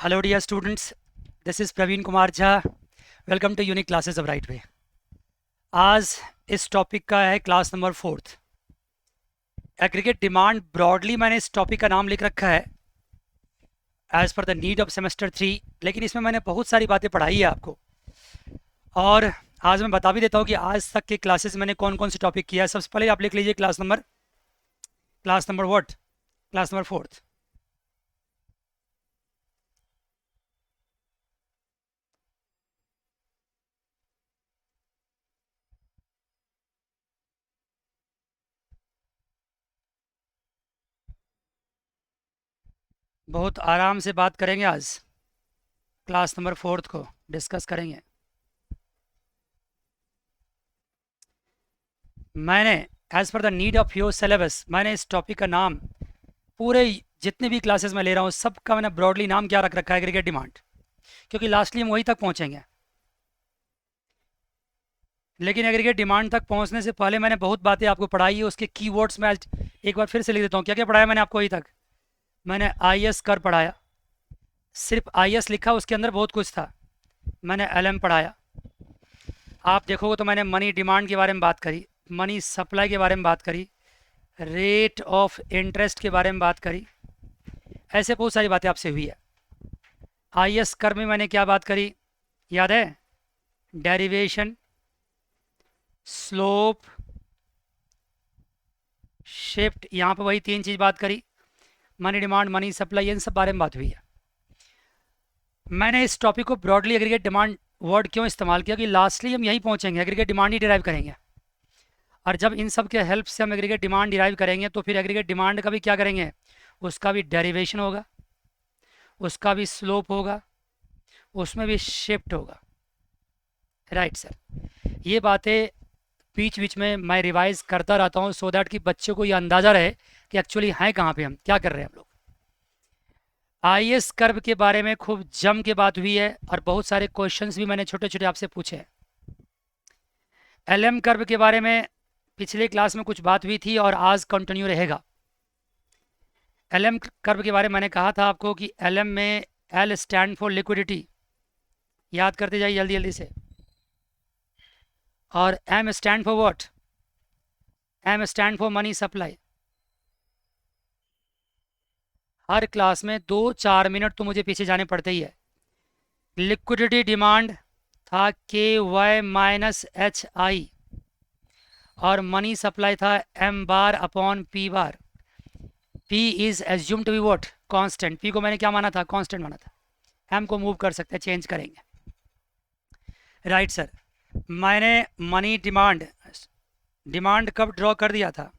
Hello dear students, this is Praveen Kumar Jha. Welcome to Unique Classes of Right Way. आज इस topic का है class number 4th। Aggregate demand broadly मैंने इस topic का नाम लिख रखा है as per the need of semester 3, लेकिन इसमें मैंने बहुत सारी बातें पढ़ाई है आपको। और आज मैं बता भी देता हूँ कि आज तक के क्लासेस मैंने कौन कौन से टॉपिक किया है। सबसे पहले आप लिख लीजिए class number what, class number 4th। बहुत आराम से बात करेंगे आज, क्लास नंबर 4th को डिस्कस करेंगे। मैंने as per the need of your syllabus मैंने इस टॉपिक का नाम पूरे जितने भी क्लासेस में ले रहा हूँ सबका मैंने ब्रॉडली नाम क्या रख रखा है, एग्रीगेट डिमांड, क्योंकि लास्टली हम वहीं तक पहुँचेंगे। लेकिन एग्रीगेट डिमांड तक पहुँचने से पहले मैंने बहुत बातें आपको पढ़ाई है, उसके कीवर्ड्स में आज एक बार फिर से लिख देता हूँ। क्या क्या पढ़ाया मैंने आपको अभी तक? मैंने IS कर पढ़ाया, सिर्फ IS लिखा, उसके अंदर बहुत कुछ था। मैंने LM पढ़ाया, आप देखोगे तो मैंने मनी डिमांड के बारे में बात करी, मनी सप्लाई के बारे में बात करी, रेट ऑफ इंटरेस्ट के बारे में बात करी, ऐसे बहुत सारी बातें आपसे हुई है। IS कर में मैंने क्या बात करी याद है? डेरिवेशन, स्लोप, शिफ्ट, यहाँ पर वही 3 चीज़ बात करी। मनी डिमांड, मनी सप्लाई, इन सब बारे में बात हुई है। मैंने इस टॉपिक को ब्रॉडली एग्रीगेट डिमांड वर्ड क्यों इस्तेमाल किया कि लास्टली हम यहीं पहुंचेंगे, एग्रीगेट डिमांड ही डिराइव करेंगे। और जब इन सब के हेल्प से हम एग्रीगेट डिमांड डिराइव करेंगे तो फिर एग्रीगेट डिमांड का भी क्या करेंगे, उसका भी डेरिवेशन होगा, उसका भी स्लोप होगा, उसमें भी शिफ्ट होगा। राइट सर, ये बातें बीच बीच में मैं रिवाइज करता रहता हूँ सो दैट कि बच्चों को ये अंदाज़ा रहे कि एक्चुअली हैं कहाँ पे, हम क्या कर रहे हैं हम लोग। IS कर्व के बारे में खूब जम के बात हुई है और बहुत सारे क्वेश्चंस भी मैंने छोटे छोटे आपसे पूछे हैं। LM कर्व के बारे में पिछले क्लास में कुछ बात हुई थी और आज कंटिन्यू रहेगा। LM कर्व के बारे में मैंने कहा था आपको कि LM में L स्टैंड फॉर लिक्विडिटी, याद करते जाइए जल्दी जल्दी से, और M stand for what? M stand for money supply. Her class में 2-4 मिनट तो मुझे पीछे जाने पड़ते ही है। लिक्विडिटी डिमांड था KY माइनस HI और मनी सप्लाई था M bar upon P bar. P is assume to be what? Constant. P को मैंने क्या माना था? कांस्टेंट माना था। M को मूव कर सकते हैं, चेंज करेंगे। राइट सर, मैंने मनी डिमांड कब ड्रॉ कर दिया था?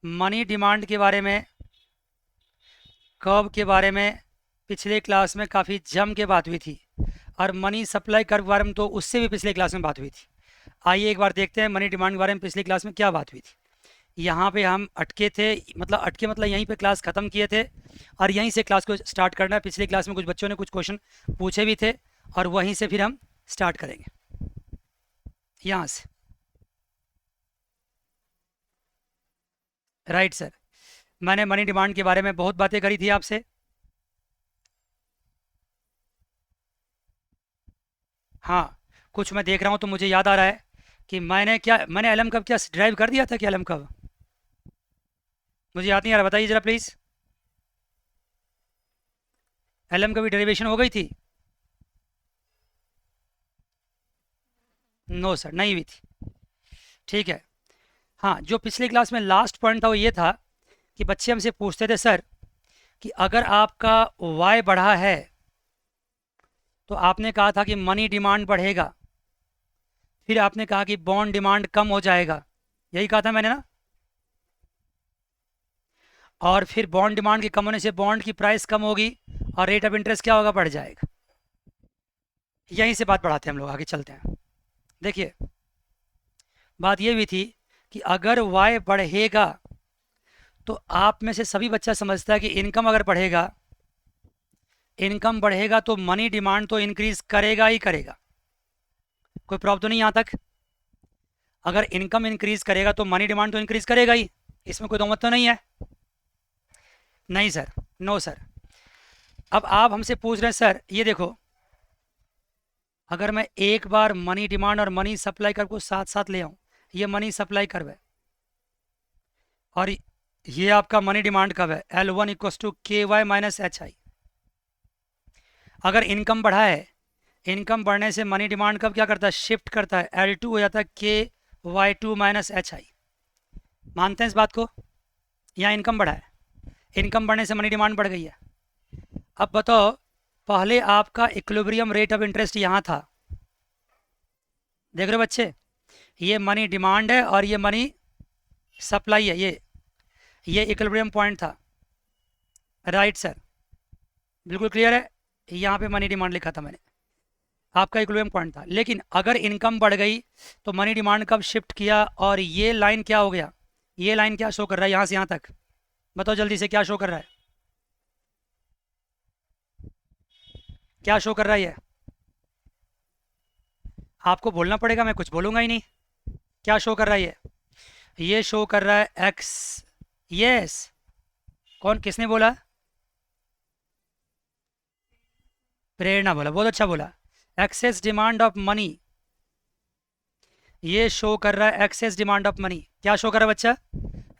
मनी डिमांड के बारे में, कर्व के बारे में पिछले क्लास में काफ़ी जम के बात हुई थी, और मनी सप्लाई कर्व के बारे में तो उससे भी पिछले क्लास में बात हुई थी। आइए एक बार देखते हैं मनी डिमांड के बारे में पिछली क्लास में क्या बात हुई थी। यहाँ पे हम अटके थे, मतलब यहीं पे क्लास ख़त्म किए थे और यहीं से क्लास को स्टार्ट करना है। पिछली क्लास में कुछ बच्चों ने कुछ क्वेश्चन पूछे भी थे और वहीं से फिर हम स्टार्ट करेंगे यहाँ से। राइट सर, मैंने मनी डिमांड के बारे में बहुत बातें करी थी आपसे। हाँ, कुछ मैं देख रहा हूँ तो मुझे याद आ रहा है कि मैंने LM कब क्या ड्राइव कर दिया था कि LM कब, मुझे याद नहीं आ रहा, बताइए ज़रा प्लीज़। LM कभी डेरिवेशन हो गई थी? नो सर, नहीं हुई थी। ठीक है। हाँ, जो पिछली क्लास में लास्ट पॉइंट था वो ये था कि बच्चे हमसे पूछते थे सर कि अगर आपका Y बढ़ा है तो आपने कहा था कि मनी डिमांड बढ़ेगा, फिर आपने कहा कि बॉन्ड डिमांड कम हो जाएगा, यही कहा था मैंने ना? और फिर बॉन्ड डिमांड के कम होने से बॉन्ड की प्राइस कम होगी और रेट ऑफ इंटरेस्ट क्या होगा? बढ़ जाएगा। यहीं से बात बढ़ाते हैं हम लोग, आगे चलते हैं। देखिए, बात ये भी थी कि अगर Y बढ़ेगा तो आप में से सभी बच्चा समझता है कि इनकम अगर बढ़ेगा, इनकम बढ़ेगा तो मनी डिमांड तो इंक्रीज करेगा ही करेगा। कोई प्रॉब्लम तो नहीं यहाँ तक? अगर इनकम इंक्रीज करेगा तो मनी डिमांड तो इंक्रीज करेगा ही, इसमें कोई दो मत तो नहीं है। नहीं सर, नो सर। अब आप हमसे पूछ रहे हैं सर ये देखो, अगर मैं एक बार मनी डिमांड और मनी सप्लाई कर्व को साथ साथ ले आऊँ, ये मनी सप्लाई कर्व है और ये आपका मनी डिमांड कर्व है, L1 equals to K Y minus H I. अगर इनकम बढ़ा है, इनकम बढ़ने से मनी डिमांड कर्व क्या करता है, शिफ्ट करता है, L2 हो जाता है K Y to minus H I. मानते हैं इस बात को? यहाँ इनकम बढ़ा है, इनकम बढ़ने से मनी डिमांड बढ़ गई है। अब बताओ, पहले आपका इक्विलिब्रियम रेट ऑफ इंटरेस्ट यहाँ था, देख रहे हो बच्चे, ये मनी डिमांड है और ये मनी सप्लाई है, ये इक्विलिब्रियम पॉइंट था, राइट सर, बिल्कुल क्लियर है। यहाँ पे मनी डिमांड लिखा था मैंने, आपका इक्विलिब्रियम पॉइंट था। लेकिन अगर इनकम बढ़ गई तो मनी डिमांड कब शिफ्ट किया, और ये लाइन क्या हो गया, ये लाइन क्या शो कर रहा है यहाँ से यहाँ तक, बताओ जल्दी से, क्या शो कर रहा है, क्या शो कर रहा है ये? आपको बोलना पड़ेगा, मैं कुछ बोलूँगा ही नहीं। क्या शो कर रहा है ये शो कर रहा है एक्स, यस। कौन, किसने बोला? प्रेरणा बोला, बहुत अच्छा बोला। एक्सेस डिमांड ऑफ मनी, ये शो कर रहा है एक्सेस डिमांड ऑफ मनी। क्या शो कर रहा है बच्चा?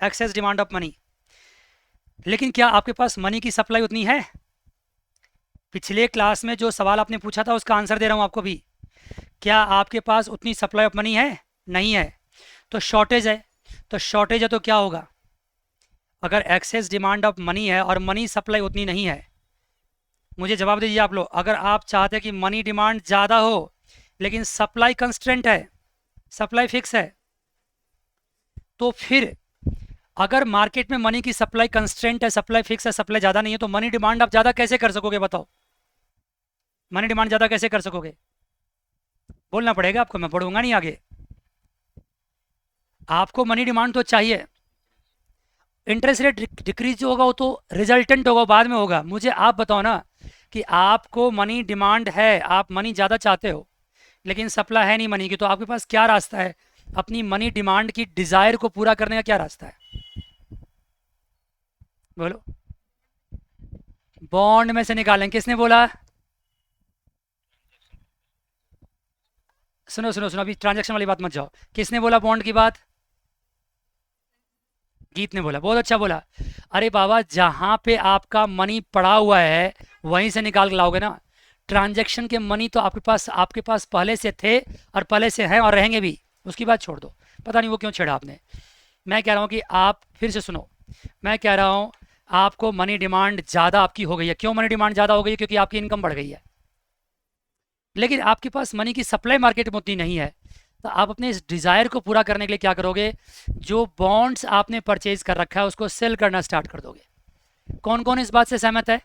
Access demand of money. लेकिन क्या आपके पास मनी की सप्लाई उतनी है? पिछले क्लास में जो सवाल आपने पूछा था उसका आंसर दे रहा हूं आपको भी। क्या आपके पास उतनी सप्लाई ऑफ मनी है? नहीं है, तो शॉर्टेज है। तो शॉर्टेज है तो क्या होगा, अगर एक्सेस डिमांड ऑफ मनी है और मनी सप्लाई उतनी नहीं है, मुझे जवाब दीजिए आप लोग। अगर आप चाहते हैं कि मनी डिमांड ज़्यादा हो लेकिन सप्लाई कंस्ट्रेंट है, सप्लाई फिक्स है, तो फिर अगर मार्केट में मनी की सप्लाई कंस्ट्रेंट है, सप्लाई फिक्स है, सप्लाई ज़्यादा नहीं है, तो मनी डिमांड आप ज़्यादा कैसे कर सकोगे? बताओ, मनी डिमांड ज़्यादा कैसे कर सकोगे? बोलना पड़ेगा आपको, मैं पढ़ूंगा नहीं आगे। आपको मनी डिमांड तो चाहिए, इंटरेस्ट रेट डिक्रीज जो होगा वो तो रिजल्टेंट होगा, बाद में होगा। मुझे आप बताओ ना कि आपको मनी डिमांड है, आप मनी ज़्यादा चाहते हो लेकिन सप्लाई है नहीं मनी की, तो आपके पास क्या रास्ता है अपनी मनी डिमांड की डिज़ायर को पूरा करने का? क्या रास्ता है बोलो? बॉन्ड में से निकालें। किसने बोला? सुनो सुनो सुनो, अभी ट्रांजैक्शन वाली बात मत जाओ। किसने बोला बॉन्ड की बात? गीत ने बोला, बहुत अच्छा बोला। अरे बाबा, जहां पे आपका मनी पड़ा हुआ है वहीं से निकाल के लाओगे ना। ट्रांजैक्शन के मनी तो आपके पास पहले से थे और पहले से हैं और रहेंगे भी, उसकी बात छोड़ दो। पता नहीं वो क्यों छेड़ा आपने। मैं कह रहा हूँ कि आप फिर से सुनो, मैं कह रहा हूँ आपको मनी डिमांड ज़्यादा आपकी हो गई है। क्यों मनी डिमांड ज़्यादा हो गई है? क्योंकि आपकी इनकम बढ़ गई है, लेकिन आपके पास मनी की सप्लाई मार्केट में उतनी नहीं है। तो आप अपने इस डिज़ायर को पूरा करने के लिए क्या करोगे? जो बॉन्ड्स आपने परचेज कर रखा है उसको सेल करना स्टार्ट कर दोगे। कौन कौन इस बात से सहमत है?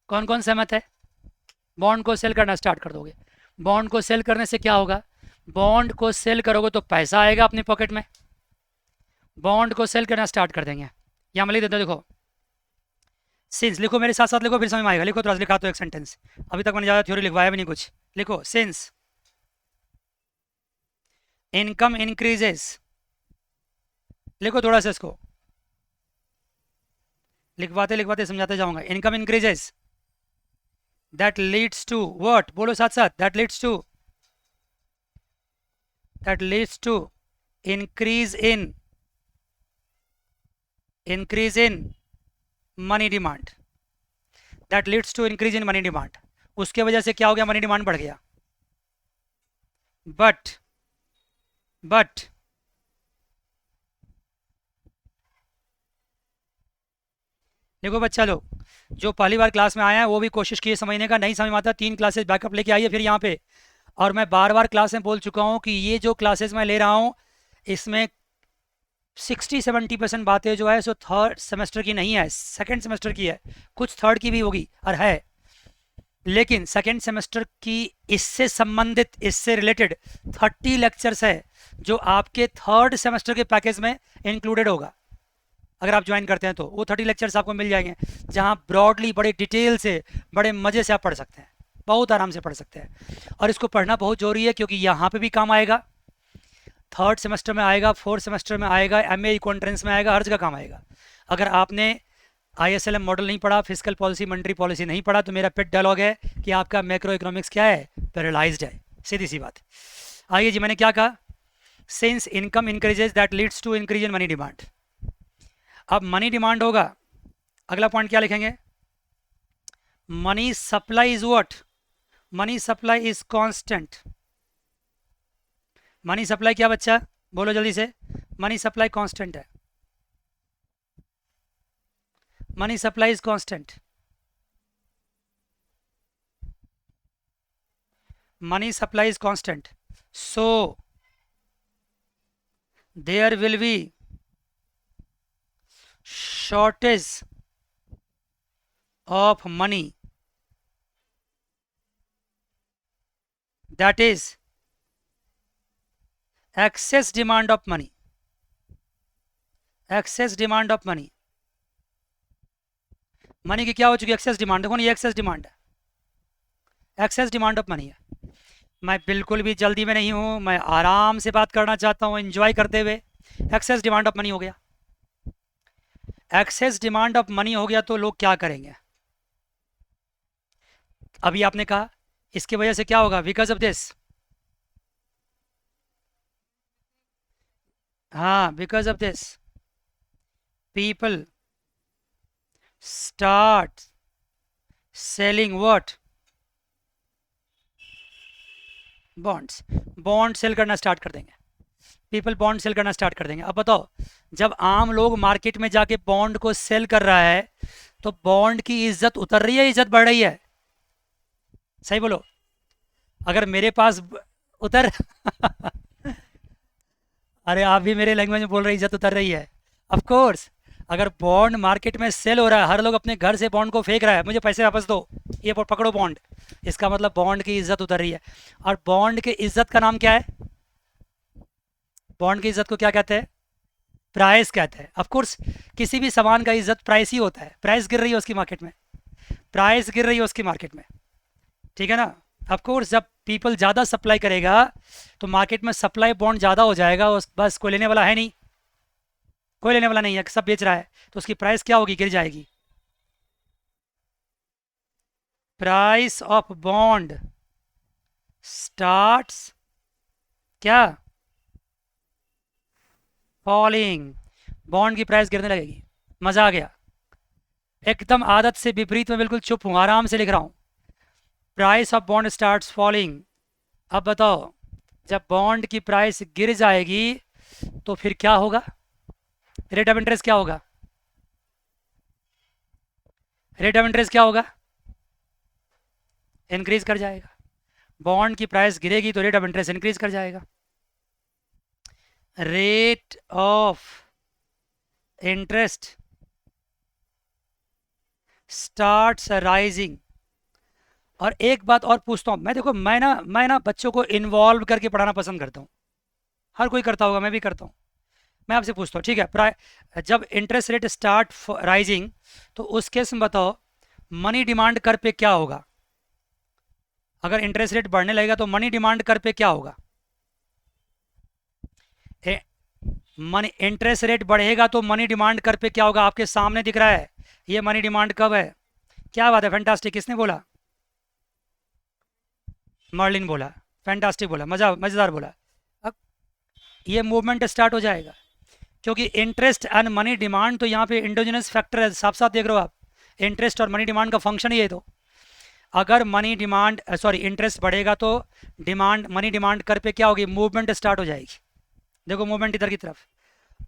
कौन कौन सहमत है? बॉन्ड को सेल करना स्टार्ट कर दोगे। बॉन्ड को सेल करने से क्या होगा? बॉन्ड को सेल करोगे तो पैसा आएगा अपने पॉकेट में। बॉन्ड को सेल करना स्टार्ट कर देंगे। यहाँ मैं लिख देता हूँ, देखो, सिंस लिखो, मेरे साथ साथ लिखो, फिर समझ में आएगा। लिखो, थोड़ा सा लिखा तो एक सेंटेंस, अभी तक मैंने ज़्यादा थ्योरी लिखवाया भी नहीं कुछ। लिखो, सिंस इनकम इंक्रीजेस, लिखो थोड़ा सा इसको, लिखवाते लिखवाते समझाते जाऊंगा। Income increases that leads to what, बोलो साथ साथ, that leads to increase in money demand, that leads to increase in money demand. उसके वजह से क्या हो गया? मनी डिमांड बढ़ गया। बट देखो बच्चा लोग, जो पहली बार क्लास में आया है वो भी कोशिश किए समझने का, नहीं समझ में आता 3 क्लासेस बैकअप लेके आइए फिर यहाँ पे। और मैं बार बार क्लास में बोल चुका हूँ कि ये जो क्लासेस मैं ले रहा हूँ इसमें 60-70% बातें जो है सो थर्ड सेमेस्टर की नहीं है, सेकंड सेमेस्टर की है। कुछ थर्ड की भी होगी और है, लेकिन सेकंड सेमेस्टर की इससे संबंधित, इससे रिलेटेड 30 लेक्चर्स है जो आपके थर्ड सेमेस्टर के पैकेज में इंक्लूडेड होगा। अगर आप ज्वाइन करते हैं तो वो 30 लेक्चर्स आपको मिल जाएंगे, जहां ब्रॉडली, बड़े डिटेल से, बड़े मज़े से आप पढ़ सकते हैं, बहुत आराम से पढ़ सकते हैं। और इसको पढ़ना बहुत ज़रूरी है क्योंकि यहाँ पे भी काम आएगा, थर्ड सेमेस्टर में आएगा, फोर्थ सेमेस्टर में आएगा, MA इको एंट्रेंस में आएगा, हर जगह काम आएगा। अगर आपने ISLM मॉडल नहीं पढ़ा, फिजिकल पॉलिसी, मॉनेटरी पॉलिसी नहीं पढ़ा, तो मेरा पेट डायलॉग है कि आपका मैक्रो इकोनॉमिक्स क्या है, पैरालाइज्ड है, सीधी सी बात। आइए जी, मैंने क्या कहा, since income increases that leads to increase in money demand. अब मनी डिमांड होगा, अगला पॉइंट क्या लिखेंगे, money supply is what, money supply is constant. Money supply क्या बच्चा, बोलो जल्दी से, मनी सप्लाई कांस्टेंट है, money supply is constant, money supply is constant, so there will be shortage of money, that is excess demand of money, excess demand of money, money की क्या हो चुकी है, एक्सेस डिमांड। देखो ये excess demand है, access demand of money है। मैं बिल्कुल भी जल्दी में नहीं हूं, मैं आराम से बात करना चाहता हूं, एंजॉय करते हुए। एक्सेस डिमांड ऑफ मनी हो गया, एक्सेस डिमांड ऑफ मनी हो गया, तो लोग क्या करेंगे, अभी आपने कहा इसकी वजह से क्या होगा, बिकॉज ऑफ दिस, हाँ because of this people start selling what, bonds, bond sell करना स्टार्ट कर देंगे, पीपल बॉन्ड सेल करना स्टार्ट कर देंगे। अब बताओ, जब आम लोग मार्केट में जाके बॉन्ड को सेल कर रहा है, तो बॉन्ड की इज्जत उतर रही है, इज्जत बढ़ रही है, सही बोलो। अगर मेरे पास उतर अरे आप भी मेरे लैंग्वेज में बोल रहे इज्जत उतर रही है, ऑफ कोर्स। अगर बॉन्ड मार्केट में सेल हो रहा है, हर लोग अपने घर से बॉन्ड को फेंक रहा है, मुझे पैसे वापस दो, ये पकड़ो बॉन्ड, इसका मतलब बॉन्ड की इज्जत उतर रही है। और बॉन्ड की इज्जत का नाम क्या है, बॉन्ड की इज्जत को क्या कहते हैं, प्राइस कहते हैं। ऑफ कोर्स किसी भी सामान का इज्जत प्राइस ही होता है, प्राइस गिर रही है उसकी मार्केट में, प्राइस गिर रही है उसकी मार्केट में, ठीक है ना। ऑफ कोर्स जब पीपल ज़्यादा सप्लाई करेगा तो मार्केट में सप्लाई बॉन्ड ज़्यादा हो जाएगा, बस कोई लेने वाला है नहीं, कोई लेने वाला नहीं है, सब बेच रहा है, तो उसकी प्राइस क्या होगी, गिर जाएगी। प्राइस ऑफ बॉन्ड स्टार्ट्स क्या, फॉलिंग, बॉन्ड की प्राइस गिरने लगेगी। मजा आ गया, एकदम आदत से विपरीत में बिल्कुल चुप हूं, आराम से लिख रहा हूं। Price of bond starts falling. अब बताओ, जब बॉन्ड की प्राइस गिर जाएगी तो फिर क्या होगा, रेट ऑफ इंटरेस्ट क्या होगा, रेट ऑफ इंटरेस्ट क्या होगा, इंक्रीज कर जाएगा। बॉन्ड की प्राइस गिरेगी तो रेट ऑफ इंटरेस्ट इंक्रीज कर जाएगा। Rate of interest starts rising. और एक बात और पूछता हूँ मैं, देखो मैं ना बच्चों को इन्वॉल्व करके पढ़ाना पसंद करता हूँ, हर कोई करता होगा, मैं भी करता हूँ। मैं आपसे पूछता हूँ, ठीक है, जब इंटरेस्ट रेट स्टार्ट राइजिंग, तो उस केस में बताओ मनी डिमांड कर पे क्या होगा। अगर इंटरेस्ट रेट बढ़ने लगेगा तो मनी डिमांड कर पे क्या होगा, मनी इंटरेस्ट रेट बढ़ेगा तो मनी डिमांड कर पे क्या होगा, आपके सामने दिख रहा है, ये मनी डिमांड कब है। क्या बात है, फैंटास्टिक, किसने बोला, मर्लिन बोला, फैंटास्टिक बोला, मज़ेदार बोला। अब ये मूवमेंट स्टार्ट हो जाएगा, क्योंकि इंटरेस्ट एंड मनी डिमांड तो यहाँ पे इंडोजिनस फैक्टर है, साफ साफ देख रहे हो आप, इंटरेस्ट और मनी डिमांड का फंक्शन ही है। तो अगर मनी डिमांड इंटरेस्ट बढ़ेगा तो डिमांड, मनी डिमांड कर पे क्या होगी, मूवमेंट स्टार्ट हो जाएगी। देखो मूवमेंट इधर की तरफ।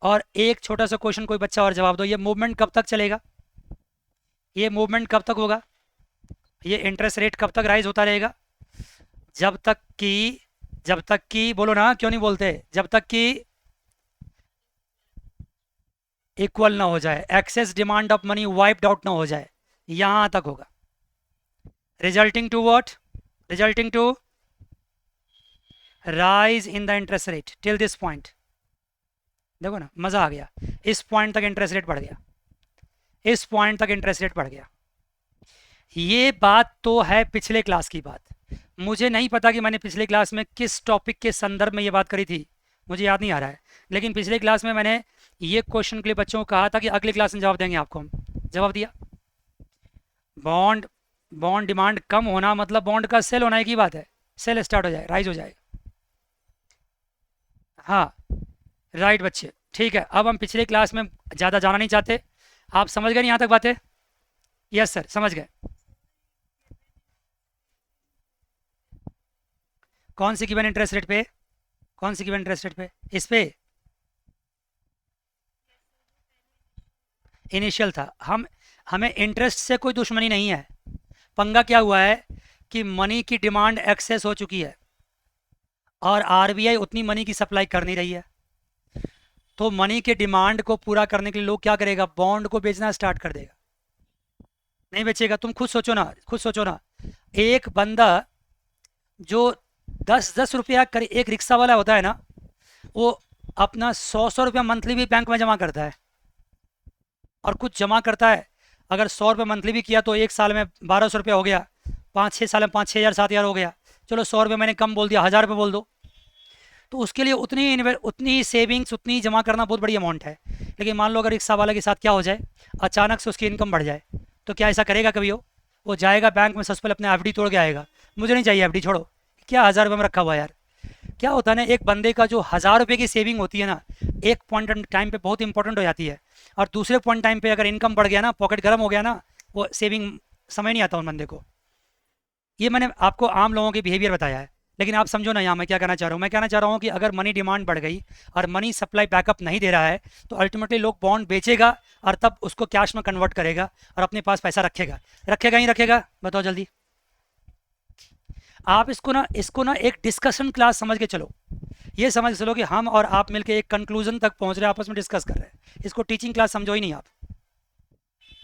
और एक छोटा सा क्वेश्चन कोई बच्चा और जवाब दो, ये मूवमेंट कब तक चलेगा, ये मूवमेंट कब तक होगा, ये इंटरेस्ट रेट कब तक राइज होता रहेगा, जब तक कि बोलो ना, क्यों नहीं बोलते, जब तक कि इक्वल ना हो जाए, excess demand of money wiped out ना हो जाए, यहां तक होगा। Resulting to what, resulting to rise in the interest rate till this point. देखो ना, मजा आ गया, इस पॉइंट तक इंटरेस्ट रेट बढ़ गया, इस पॉइंट तक इंटरेस्ट रेट बढ़ गया। ये बात तो है पिछले क्लास की बात, मुझे नहीं पता कि मैंने पिछले क्लास में किस टॉपिक के संदर्भ में ये बात करी थी, मुझे याद नहीं आ रहा है, लेकिन पिछले क्लास में मैंने ये क्वेश्चन के लिए बच्चों को कहा था कि अगली क्लास में जवाब देंगे आपको हम, जवाब दिया। बॉन्ड बॉन्ड डिमांड कम होना मतलब बॉन्ड का सेल होना, एक ही बात है, सेल स्टार्ट हो जाए, राइज हो जाएगा। हाँ राइट बच्चे, ठीक है। अब हम पिछले क्लास में ज़्यादा जाना नहीं चाहते, आप समझ गए नहीं यहाँ तक बातें? यस सर समझ गए। कौन सी गिवन इंटरेस्ट रेट पे? कौन सी गिवन इंटरेस्ट रेट पे? इस पे इनिशियल था। हमें इंटरेस्ट से कोई दुश्मनी नहीं है। पंगा क्या हुआ है कि मनी की डिमांड एक्सेस हो चुकी है और आरबीआई उतनी मनी की सप्लाई कर नहीं रही है। तो मनी के डिमांड को पूरा करने के लिए लोग क्या करेगा, बॉन्ड को बेचना स्टार्ट कर देगा। नहीं बेचेगा? तुम खुद सोचो ना, खुद सोचो ना। एक बंदा जो 10-10 रुपया कर, एक रिक्शा वाला होता है ना, वो अपना 100 रुपया मंथली भी बैंक में जमा करता है और कुछ जमा करता है। अगर 100 रुपये मंथली भी किया तो एक साल में 1200 रुपया हो गया, 5-6 साल में 5-6 हज़ार 7 हज़ार हो गया। चलो 100 रुपये मैंने कम बोल दिया, 1000 रुपये बोल दो, तो उसके लिए उतनी सेविंग्स, उतनी जमा करना बहुत बड़ी अमाउंट है। लेकिन मान लो अगर रिक्शा वाले के साथ क्या हो जाए, अचानक से उसकी इनकम बढ़ जाए, तो क्या ऐसा करेगा कभी? वो जाएगा बैंक में, सबसे पहले अपने एफडी तोड़ के आएगा, मुझे नहीं चाहिए एफडी, छोड़ो, क्या 1000 रुपये में रखा हुआ है यार। क्या होता है ना, एक बंदे का जो 1000 रुपये की सेविंग होती है ना, एक पॉइंट टाइम पे बहुत इंपॉर्टेंट हो जाती है, और दूसरे पॉइंट टाइम पे अगर इनकम बढ़ गया ना, पॉकेट गर्म हो गया ना, वो सेविंग समझ नहीं आता उन बंदे को। ये मैंने आपको आम लोगों के बिहेवियर बताया है, लेकिन आप समझो ना यहाँ मैं क्या कहना चाह रहा हूँ। मैं कहना चाह रहा हूँ कि अगर मनी डिमांड बढ़ गई और मनी सप्लाई बैकअप नहीं दे रहा है, तो अल्टीमेटली लोग बॉन्ड बेचेगा और तब उसको कैश में कन्वर्ट करेगा और अपने पास पैसा रखेगा। रखेगा ही रखेगा? बताओ जल्दी। आप इसको ना एक डिस्कशन क्लास समझ के चलो। ये समझ के चलो कि हम और आप मिलके एक कंक्लूजन तक पहुंच रहे हैं, आपस में डिस्कस कर रहे हैं। इसको टीचिंग क्लास समझो ही नहीं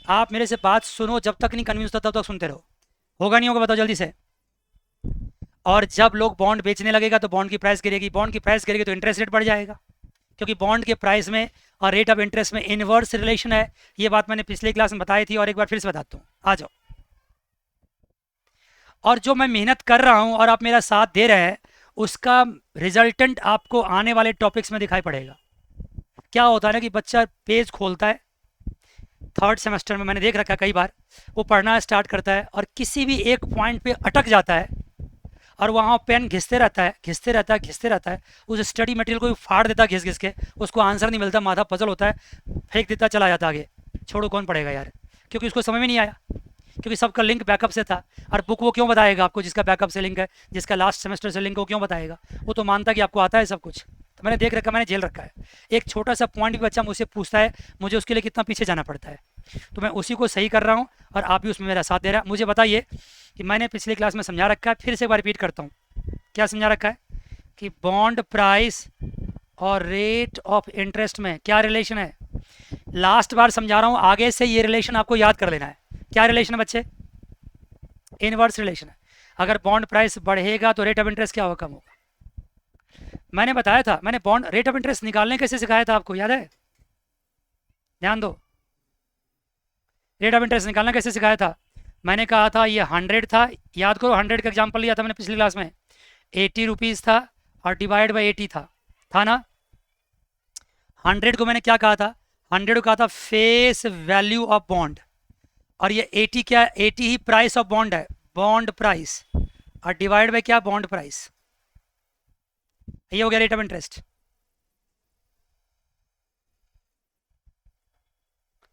आप मेरे से बात सुनो, जब तक नहीं कन्विंस होता तब तक सुनते रहो। होगा नहीं होगा? बताओ जल्दी से। और जब लोग बॉन्ड बेचने लगेगा तो बॉन्ड की प्राइस गिरेगी, बॉन्ड की प्राइस गिरेगी तो इंटरेस्ट रेट बढ़ जाएगा, क्योंकि बॉन्ड के प्राइस में और रेट ऑफ इंटरेस्ट में इनवर्स रिलेशन है। ये बात मैंने पिछले क्लास में बताई थी और एक बार फिर से बताता हूँ, आ जाओ। और जो मैं मेहनत कर रहा हूँ और आप मेरा साथ दे रहे हैं, उसका रिजल्टेंट आपको आने वाले टॉपिक्स में दिखाई पड़ेगा। क्या होता है ना कि बच्चा पेज खोलता है, थर्ड सेमेस्टर में मैंने देख रखा है कई बार, वो पढ़ना स्टार्ट करता है और किसी भी एक पॉइंट पे अटक जाता है और वहाँ पेन घिसते रहता है, घिसते रहता है, घिसते रहता है, उस स्टडी मटेरियल को भी फाड़ देता है घिस घिस के, उसको आंसर नहीं मिलता, माथा पजल होता है, फेंक देता चला जाता आगे। छोड़ो, कौन पढ़ेगा यार, क्योंकि उसको समझ में नहीं आया, क्योंकि सबका लिंक बैकअप से था। और बुक वो क्यों बताएगा आपको जिसका बैकअप से लिंक है, जिसका लास्ट सेमेस्टर से लिंक, वो क्यों बताएगा? वो तो मानता कि आपको आता है सब कुछ। तो मैंने देख रखा, मैंने झेल रखा है। एक छोटा सा पॉइंट भी बच्चा मुझसे पूछता है, मुझे उसके लिए कितना पीछे जाना पड़ता है, तो मैं उसी को सही कर रहा हूँ और आप भी उसमें मेरा साथ दे रहा है। मुझे बताइए कि मैंने पिछले क्लास में समझा रखा है, फिर से एक बार रिपीट करता हूँ। क्या समझा रखा है कि बॉन्ड प्राइस और रेट ऑफ इंटरेस्ट में क्या रिलेशन है? लास्ट बार समझा रहा हूँ, आगे से ये रिलेशन आपको याद कर लेना है। क्या रिलेशन है बच्चे? इनवर्स रिलेशन है। अगर बॉन्ड प्राइस बढ़ेगा तो रेट ऑफ इंटरेस्ट क्या होगा? कम होगा। मैंने बताया था, मैंने बॉन्ड रेट ऑफ इंटरेस्ट निकालने कैसे सिखाया था आपको, याद है? ध्यान दो, रेट ऑफ इंटरेस्ट निकालना कैसे सिखाया था? मैंने कहा था ये 100 था, याद करो, 100 का एग्जाम्पल लिया था मैंने पिछली क्लास में। 80 रुपीज़ था और डिवाइड बाई 80 था ना। 100 को मैंने क्या कहा था? 100 को कहा था फेस वैल्यू ऑफ बॉन्ड, और ये 80 क्या? 80 ही प्राइस ऑफ बॉन्ड है, बॉन्ड प्राइस, और डिवाइड बाई क्या? Bond price. ये हो गया rate of interest.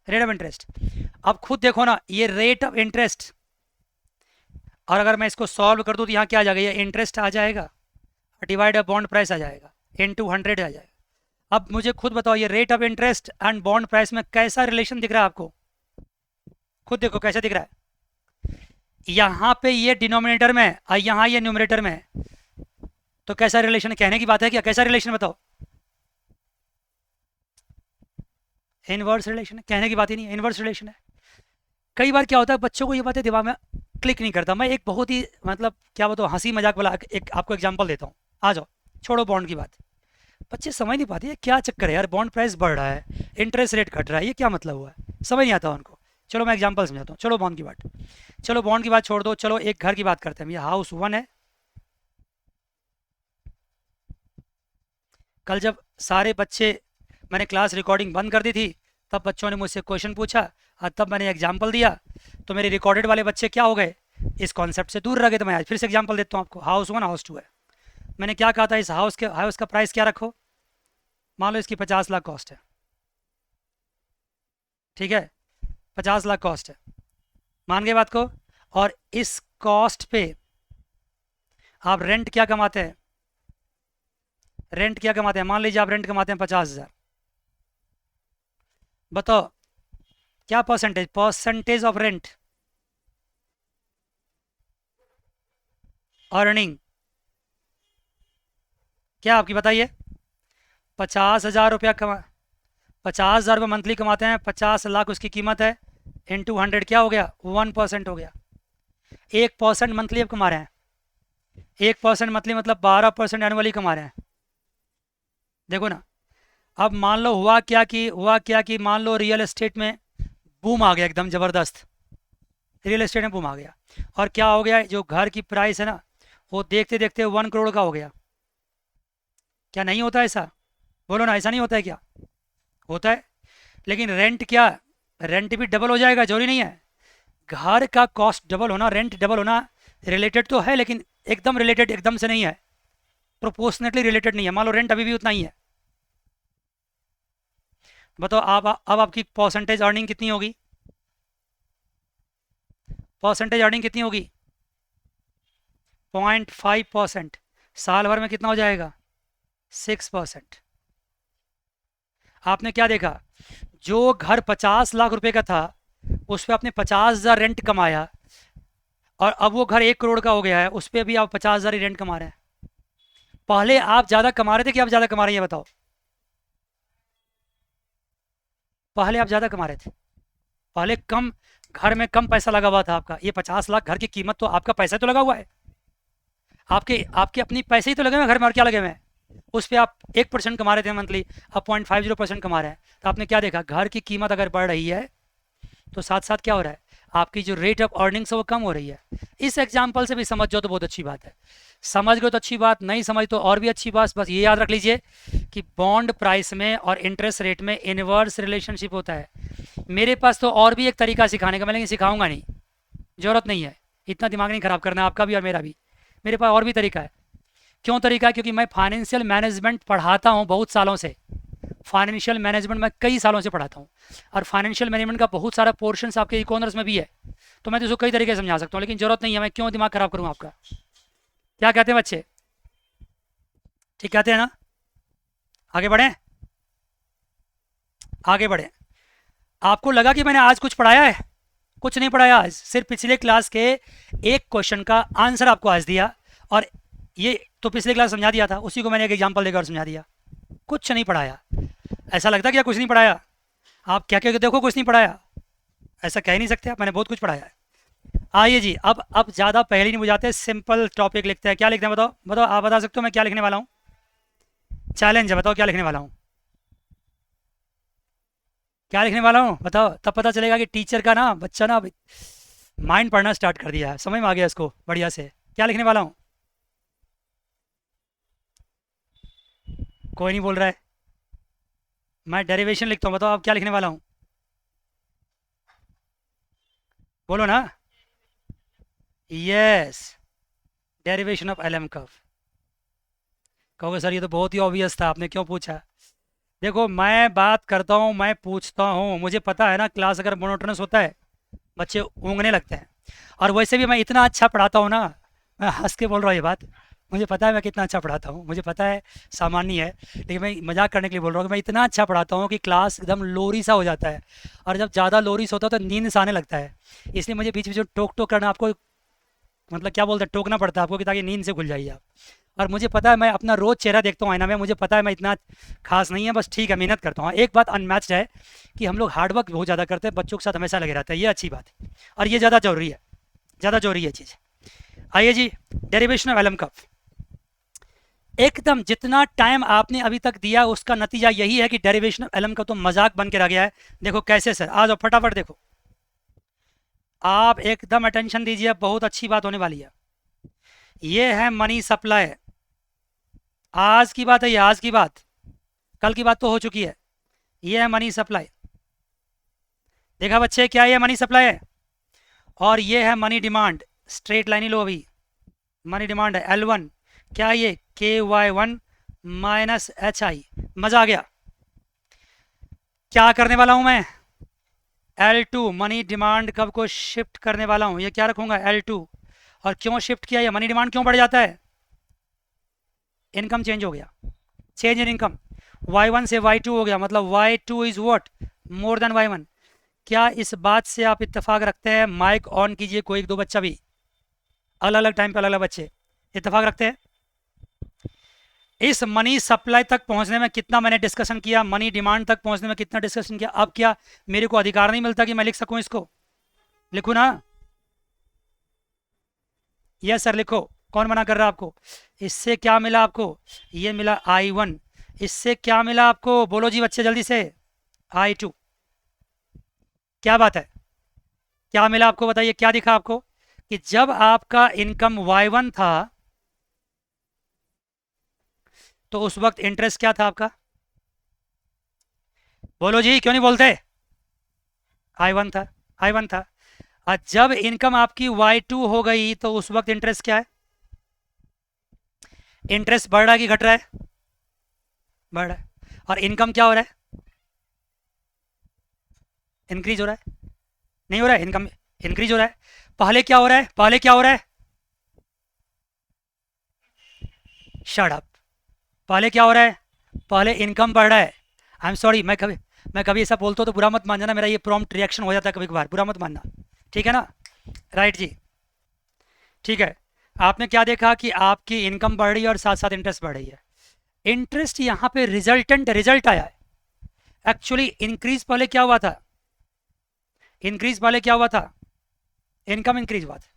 Rate of interest. अब खुद देखो ना, ये रेट ऑफ इंटरेस्ट, और अगर मैं इसको सॉल्व कर दूं तो यहाँ क्या आ जाएगा? ये इंटरेस्ट आ जाएगा, डिवाइड बाय बॉन्ड प्राइस आ जाएगा, इनटू 100 आ जाएगा। अब मुझे खुद बताओ, ये rate of interest and bond price में कैसा रिलेशन दिख रहा है आपको? खुद देखो कैसा दिख रहा है। यहाँ पे ये डिनोमिनेटर में और यहाँ ये न्यूमरेटर में, तो कैसा रिलेशन है? कहने की बात है क्या? कैसा रिलेशन बताओ? इनवर्स रिलेशन है, कहने की बात ही नहीं है, इनवर्स रिलेशन है। कई बार क्या होता है, बच्चों को ये बातें दिमाग में क्लिक नहीं करता। मैं एक बहुत ही मतलब क्या बताऊँ, हंसी मजाक वाला एक आपको एग्जांपल देता हूँ, आ जाओ। छोड़ो बॉन्ड की बात, बच्चे समझ नहीं पाते क्या चक्कर है यार, बॉन्ड प्राइस बढ़ रहा है, इंटरेस्ट रेट घट रहा है, ये क्या मतलब हुआ है, समझ नहीं आता उनको। चलो मैं एग्जांपल समझाता हूँ। चलो बॉन्ड की बात, चलो बॉन्ड की बात छोड़ दो, चलो एक घर की बात करते हैं। ये हाउस 1 है। कल जब सारे बच्चे मैंने क्लास रिकॉर्डिंग बंद कर दी थी, तब बच्चों ने मुझसे क्वेश्चन पूछा और तब मैंने एग्जाम्पल दिया, तो मेरे रिकॉर्डेड वाले बच्चे क्या हो गए, इस कॉन्सेप्ट से दूर रह गए। तो मैं आज फिर से एग्जाम्पल देता हूँ आपको। हाउस 1 हाउस 2 है, मैंने क्या कहा था, इस हाउस का प्राइस क्या रखो, मान लो इसकी 50 लाख कॉस्ट है, ठीक है, 50 लाख कॉस्ट है, मान गए बात को। और इस कॉस्ट पे आप रेंट क्या कमाते हैं, रेंट क्या कमाते हैं, मान लीजिए आप रेंट कमाते हैं 50,000, बताओ क्या percentage, percentage of rent earning क्या आपकी बताइए। 50,000 रुपया कमा 50,000 रुपये मंथली कमाते हैं, 50 लाख उसकी कीमत है, इंटू 100 क्या हो गया, 1% हो गया। 1% मंथली अब कमा रहे हैं, 1% मंथली मतलब 12% एनुअली कमा रहे हैं। देखो ना, अब मान लो हुआ क्या कि मान लो रियल एस्टेट में बूम आ गया, एकदम ज़बरदस्त रियल एस्टेट में बूम आ गया, और क्या हो गया, जो घर की प्राइस है ना वो देखते देखते 1 करोड़ का हो गया। क्या नहीं होता ऐसा, बोलो ना, ऐसा नहीं होता है क्या, होता है। लेकिन रेंट क्या, रेंट भी डबल हो जाएगा, जरूरी नहीं है। घर का कॉस्ट डबल होना, रेंट डबल होना रिलेटेड तो है, लेकिन एकदम रिलेटेड एकदम से नहीं है, प्रोपोर्शनेटली रिलेटेड नहीं है। मान लो रेंट अभी भी उतना ही है, बताओ आप अब आपकी परसेंटेज अर्निंग कितनी होगी, परसेंटेज अर्निंग कितनी होगी, 0.5%, साल भर में कितना हो जाएगा, 6%। आपने क्या देखा, जो घर 50 लाख रुपए का था उस पर आपने 50,000 रेंट कमाया, और अब वो घर 1 करोड़ का हो गया है, उस पर भी आप 50,000 ही रेंट कमा रहे हैं। पहले आप ज़्यादा कमा रहे थे कि आप ज़्यादा कमा रहे हैं, बताओ। पहले आप ज़्यादा कमा रहे थे, पहले कम, घर में कम पैसा लगा हुआ था आपका। ये 50 लाख घर की कीमत तो आपका पैसा तो लगा हुआ है, आपके आपके अपनी पैसे ही तो लगे हुए हैं घर में, और क्या लगे हुए हैं। उस पर आप 1% कमा रहे थे मंथली, अब 0.50% कमा रहे हैं। तो आपने क्या देखा, घर की कीमत अगर बढ़ रही है तो साथ साथ क्या हो रहा है, आपकी जो रेट ऑफ अर्निंग्स है वो कम हो रही है। इस एग्जाम्पल से भी समझ जाओ तो बहुत अच्छी बात है, समझ गए तो अच्छी बात, नहीं समझ तो और भी अच्छी बात। बस ये याद रख लीजिए कि बॉन्ड प्राइस में और इंटरेस्ट रेट में इनवर्स रिलेशनशिप होता है। मेरे पास तो और भी एक तरीका सिखाने का, मैं लेकिन सिखाऊंगा नहीं, ज़रूरत नहीं है, इतना दिमाग नहीं ख़राब करना आपका भी और मेरा भी। मेरे पास और भी तरीका है। क्यों तरीका है, क्योंकि मैं फाइनेंशियल मैनेजमेंट पढ़ाता हूँ बहुत सालों से, फाइनेंशियल मैनेजमेंट मैं कई सालों से पढ़ाता हूँ, और फाइनेंशियल मैनेजमेंट का बहुत सारा पोर्शन आपके ई कॉमर्स में भी है, तो मैं तो उसको कई तरीके से समझा सकता हूँ, लेकिन ज़रूरत नहीं है, मैं क्यों दिमाग ख़राब करूँ आपका। क्या कहते हैं बच्चे, ठीक कहते हैं ना, आगे बढ़ें, आगे बढ़ें। आपको लगा कि मैंने आज कुछ पढ़ाया है, कुछ नहीं पढ़ाया आज, सिर्फ पिछले क्लास के एक क्वेश्चन का आंसर आपको आज दिया, और ये तो पिछले क्लास समझा दिया था, उसी को मैंने एक एग्जांपल देकर समझा दिया, कुछ नहीं पढ़ाया। ऐसा लगता है क्या कुछ नहीं पढ़ाया, आप क्या क्या देखो कुछ नहीं पढ़ाया, ऐसा कह नहीं सकते आप, मैंने बहुत कुछ पढ़ाया है। आइए जी, अब ज़्यादा पहले नहीं बुझाते, सिंपल टॉपिक लिखते हैं। क्या लिखते हैं, बताओ बताओ, आप बता सकते हो मैं क्या लिखने वाला हूँ, चैलेंज है, बताओ क्या लिखने वाला हूँ, क्या लिखने वाला हूँ बताओ, तब पता चलेगा कि टीचर का ना बच्चा ना माइंड पढ़ना स्टार्ट कर दिया है, समझ में आ गया इसको बढ़िया से। क्या लिखने वाला हूँ, कोई नहीं बोल रहा है, मैं डेरिवेशन लिखता हूँ, बताओ आप क्या लिखने वाला हूँ, बोलो ना, yes, derivation of LM curve. कहोगे सर ये तो बहुत ही ऑब्वियस था, आपने क्यों पूछा। देखो मैं बात करता हूँ, मैं पूछता हूँ, मुझे पता है ना क्लास अगर मोनोटोनस होता है बच्चे ऊँगने लगते हैं, और वैसे भी मैं इतना अच्छा पढ़ाता हूँ ना, मैं हंस के बोल रहा हूँ ये बात, मुझे पता है मैं कितना अच्छा पढ़ाता हूँ, मुझे पता है सामान्य है, लेकिन मैं मजाक करने के लिए बोल रहा हूँ कि मैं इतना अच्छा पढ़ाता हूँ कि क्लास एकदम लोरी सा हो जाता है, और जब ज़्यादा लोरी सा होता है तो नींद से आने लगता है, इसलिए मुझे बीच बीच में टोक टोक करना आपको, मतलब क्या बोलते हैं, टोकना पड़ता है आपको कि ताकि नींद से खुल जाइए आप। और मुझे पता है, मैं अपना रोज़ चेहरा देखता हूँ आईना में, मुझे पता है मैं इतना खास नहीं है, बस ठीक है मेहनत करता हूँ। एक बात अनमैच्ड है कि हम लोग हार्डवर्क बहुत ज़्यादा करते हैं, बच्चों के साथ हमेशा लगे रहते हैं, ये अच्छी बात है, और ये ज़्यादा जरूरी है, ज़्यादा जरूरी है चीज़। आइए जी, डेरिवेशन ऑफ एलम कर्व, एकदम जितना टाइम आपने अभी तक दिया उसका नतीजा यही है कि डेरिवेशन ऑफ एलम का तो मजाक बन के रह गया है। देखो कैसे सर, आ जाओ फटाफट देखो, आप एकदम अटेंशन दीजिए, बहुत अच्छी बात होने वाली है। ये है मनी सप्लाई, आज की बात है ये, आज की बात, कल की बात तो हो चुकी है, ये है मनी सप्लाई। देखा बच्चे, क्या ये मनी सप्लाई है, और ये है मनी डिमांड। स्ट्रेट लाइन ही लो अभी, मनी डिमांड है L1, क्या ये KY1 माइनस HI। मजा आ गया। क्या करने वाला हूं मैं, L2 मनी डिमांड कब को शिफ्ट करने वाला हूं, ये क्या रखूंगा L2। और क्यों शिफ्ट किया, ये मनी डिमांड क्यों बढ़ जाता है, इनकम चेंज हो गया, चेंज इन इनकम, Y1 से Y2 हो गया, मतलब Y2 is what, more than Y1। क्या इस बात से आप इत्तेफाक रखते हैं, माइक ऑन कीजिए, कोई एक दो बच्चा भी, अलग अलग टाइम पे अलग अलग बच्चे इत्तेफाक रखते हैं। इस मनी सप्लाई तक पहुंचने में कितना मैंने डिस्कशन किया, मनी डिमांड तक पहुंचने में कितना डिस्कशन किया। अब क्या मेरे को अधिकार नहीं मिलता कि मैं लिख सकूं इसको, लिखूं ना, यस सर लिखो, कौन मना कर रहा है आपको। इससे क्या मिला आपको, ये मिला I1, इससे क्या मिला आपको, बोलो जी बच्चे जल्दी से, I2। क्या बात है, क्या मिला आपको बताइए, क्या दिखा आपको कि जब आपका इनकम Y1 था तो उस वक्त इंटरेस्ट क्या था आपका, बोलो जी क्यों नहीं बोलते, I1 था, I1 था। और जब इनकम आपकी Y2 हो गई तो उस वक्त इंटरेस्ट क्या है, इंटरेस्ट बढ़ रहा है कि घट रहा है, बढ़ रहा है। और इनकम क्या हो रहा है, इंक्रीज हो रहा है, नहीं हो रहा है, इनकम इंक्रीज हो रहा है। पहले क्या हो रहा है, पहले क्या हो रहा है, शट अप, पहले क्या हो रहा है, पहले इनकम बढ़ रहा है। आई एम सॉरी, मैं कभी ऐसा बोलता हूँ तो बुरा मत मान जाना, मेरा ये प्रॉम्प्ट रिएक्शन हो जाता है कभी कभार, बुरा मत मानना, ठीक है ना, राइट जी, ठीक है। आपने क्या देखा कि आपकी इनकम बढ़ रही है और साथ साथ इंटरेस्ट बढ़ रही है। इंटरेस्ट यहाँ पे रिजल्टेंट रिजल्ट आया है, एक्चुअली इंक्रीज पहले क्या हुआ था, इंक्रीज पहले क्या हुआ था, इनकम इंक्रीज हुआ था,